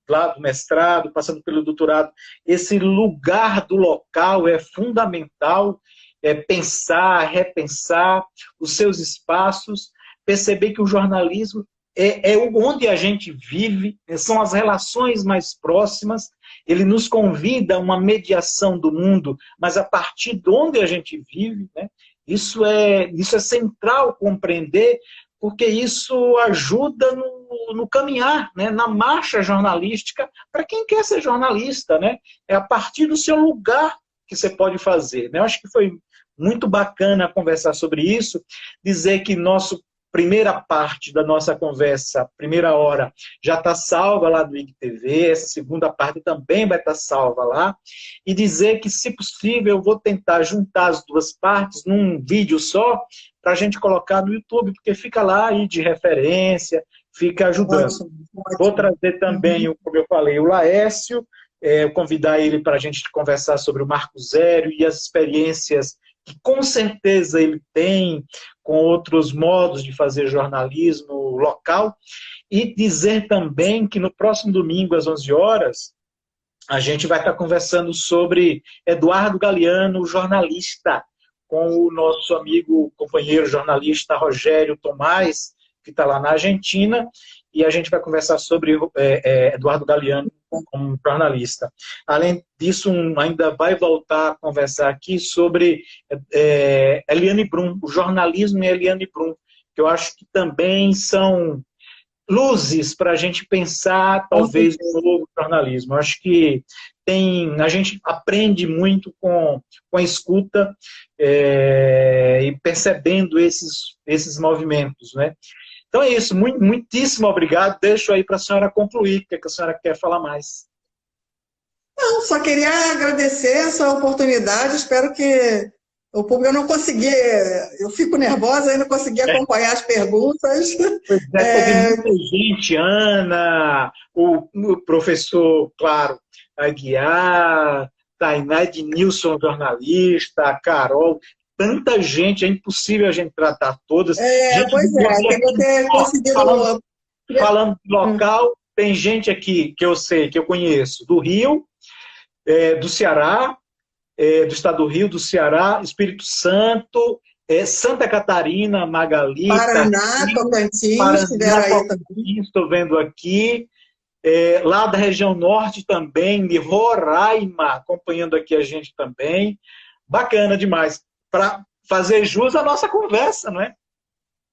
lá do mestrado, passando pelo doutorado. Esse lugar do local é fundamental, pensar, repensar os seus espaços, perceber que o jornalismo é onde a gente vive, são as relações mais próximas, ele nos convida a uma mediação do mundo, mas a partir de onde a gente vive, né? Isso é central compreender, porque isso ajuda no caminhar, né? Na marcha jornalística, para quem quer ser jornalista, né? É a partir do seu lugar que você pode fazer, né? Eu acho que foi muito bacana conversar sobre isso, dizer que primeira parte da nossa conversa, primeira hora, já está salva lá do IGTV, essa segunda parte também vai estar salva lá, e dizer que, se possível, eu vou tentar juntar as duas partes num vídeo só, para a gente colocar no YouTube, porque fica lá aí de referência, fica ajudando. Ótimo, Vou ótimo. trazer também, Uhum. como eu falei, o Laércio, convidar ele para a gente conversar sobre o Marco Zero e as experiências que com certeza ele tem com outros modos de fazer jornalismo local, e dizer também que no próximo domingo, às 11 horas, a gente vai estar conversando sobre Eduardo Galeano, jornalista, com o nosso amigo, companheiro jornalista Rogério Tomás, que está lá na Argentina, e a gente vai conversar sobre Eduardo Galeano como jornalista. Além disso, ainda vai voltar a conversar aqui sobre Eliane Brum, o jornalismo e Eliane Brum, que eu acho que também são luzes para a gente pensar, Com talvez, certeza. no novo jornalismo. Eu acho que a gente aprende muito com a escuta e percebendo esses movimentos, né? Então é isso, muitíssimo obrigado. Deixo aí para a senhora concluir, o que a senhora quer falar mais. Não, só queria agradecer essa oportunidade. Espero que o público, eu não consegui, eu fico nervosa, aí não consegui acompanhar as perguntas. Pois teve É, muita gente, Ana, o professor, claro, Aguiar, Tainá Ednilson, jornalista, a Carol, tanta gente, é impossível a gente tratar todas. Gente, pois é, queria ter falando, conseguido. falando de local, tem gente aqui que eu sei, que eu conheço, do Rio, do Ceará, do estado do Rio, do Ceará, Espírito Santo, Santa Catarina, Magali, tá Paraná, aqui, Tocantins, estiveram Paraná, aí também. Tocantins, estou vendo aqui, lá da região norte também, de Roraima, acompanhando aqui a gente também. Bacana demais, para fazer jus à nossa conversa, não é?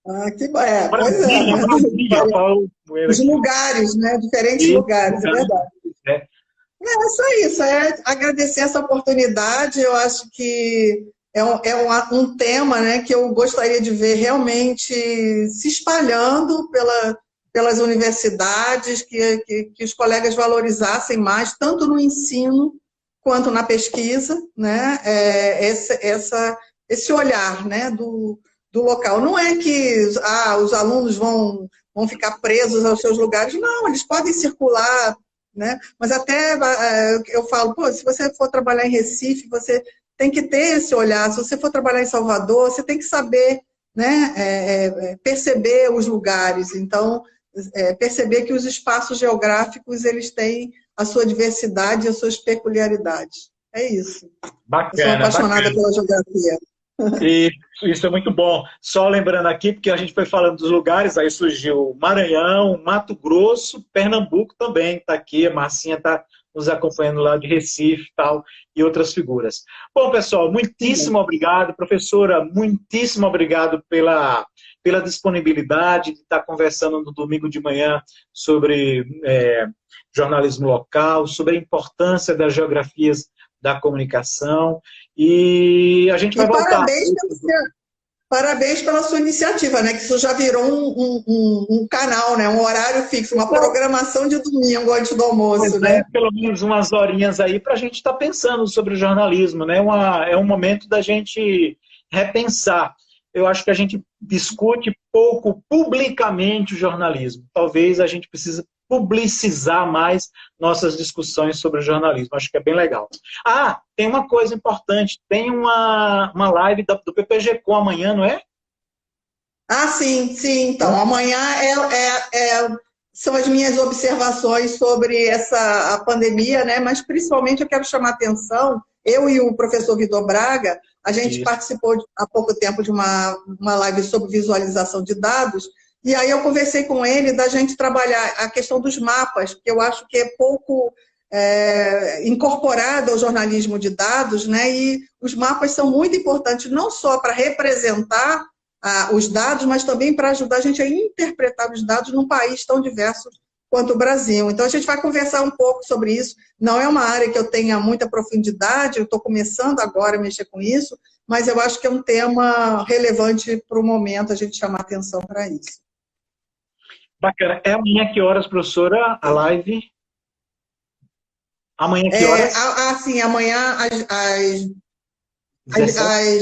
Ah, pois é, Brasília, né? Brasília, Paulo Moeira Os aqui. lugares, né? Diferentes E, lugares, é verdade. é, É só isso, é agradecer essa oportunidade. Eu acho que um tema, né, que eu gostaria de ver realmente se espalhando pelas universidades, que os colegas valorizassem mais, tanto no ensino quanto na pesquisa, né, esse olhar, né, do local. Não é que os alunos vão ficar presos aos seus lugares, não, eles podem circular, né? Mas até eu falo, pô, se você for trabalhar em Recife, você tem que ter esse olhar. Se você for trabalhar em Salvador, você tem que saber, né, perceber os lugares. Então, perceber que os espaços geográficos eles têm a sua diversidade e as suas peculiaridades. É isso. Eu sou bacana, apaixonada bacana. pela geografia. E isso é muito bom. Só lembrando aqui, porque a gente foi falando dos lugares, aí surgiu Maranhão, Mato Grosso, Pernambuco também está aqui, a Marcinha está nos acompanhando lá de Recife e tal, e outras figuras. Bom, pessoal, muitíssimo obrigado. Professora, muitíssimo obrigado pela disponibilidade de estar conversando no domingo de manhã sobre jornalismo local, sobre a importância das geografias da comunicação. E a gente vai E voltar. Parabéns pela sua iniciativa, né? Que isso já virou um canal, né? Um horário fixo, uma programação de domingo antes do almoço, né? Pelo menos umas horinhas aí para a gente estar pensando sobre o jornalismo, né? É um momento da gente repensar. Eu acho que a gente discute pouco publicamente o jornalismo. Talvez a gente precise publicizar mais nossas discussões sobre o jornalismo. Acho que é bem legal. Ah, tem uma coisa importante. Tem uma live do PPG Com amanhã, não é? Ah, sim, sim. Então, amanhã são as minhas observações sobre a pandemia, né? Mas principalmente eu quero chamar a atenção, eu e o professor Vitor Braga, a gente participou há pouco tempo de uma live sobre visualização de dados, e aí eu conversei com ele da gente trabalhar a questão dos mapas, que eu acho que é pouco incorporado ao jornalismo de dados, né? E os mapas são muito importantes, não só para representar os dados, mas também para ajudar a gente a interpretar os dados num país tão diverso quanto o Brasil. Então, a gente vai conversar um pouco sobre isso. Não é uma área que eu tenha muita profundidade, eu estou começando agora a mexer com isso, mas eu acho que é um tema relevante para o momento a gente chamar atenção para isso. Bacana. É amanhã que horas, professora, a live? Amanhã que horas? Sim, amanhã às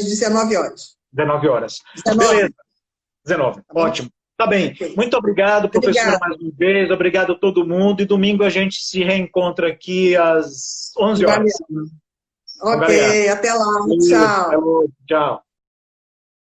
19 horas. 19 horas. 19. Beleza. 19. Tá, ótimo. Tá bem. Okay. Muito obrigado, professora, mais uma vez. Obrigado a todo mundo. E domingo a gente se reencontra aqui às 11 horas. Ok, até lá. Tchau. Tchau.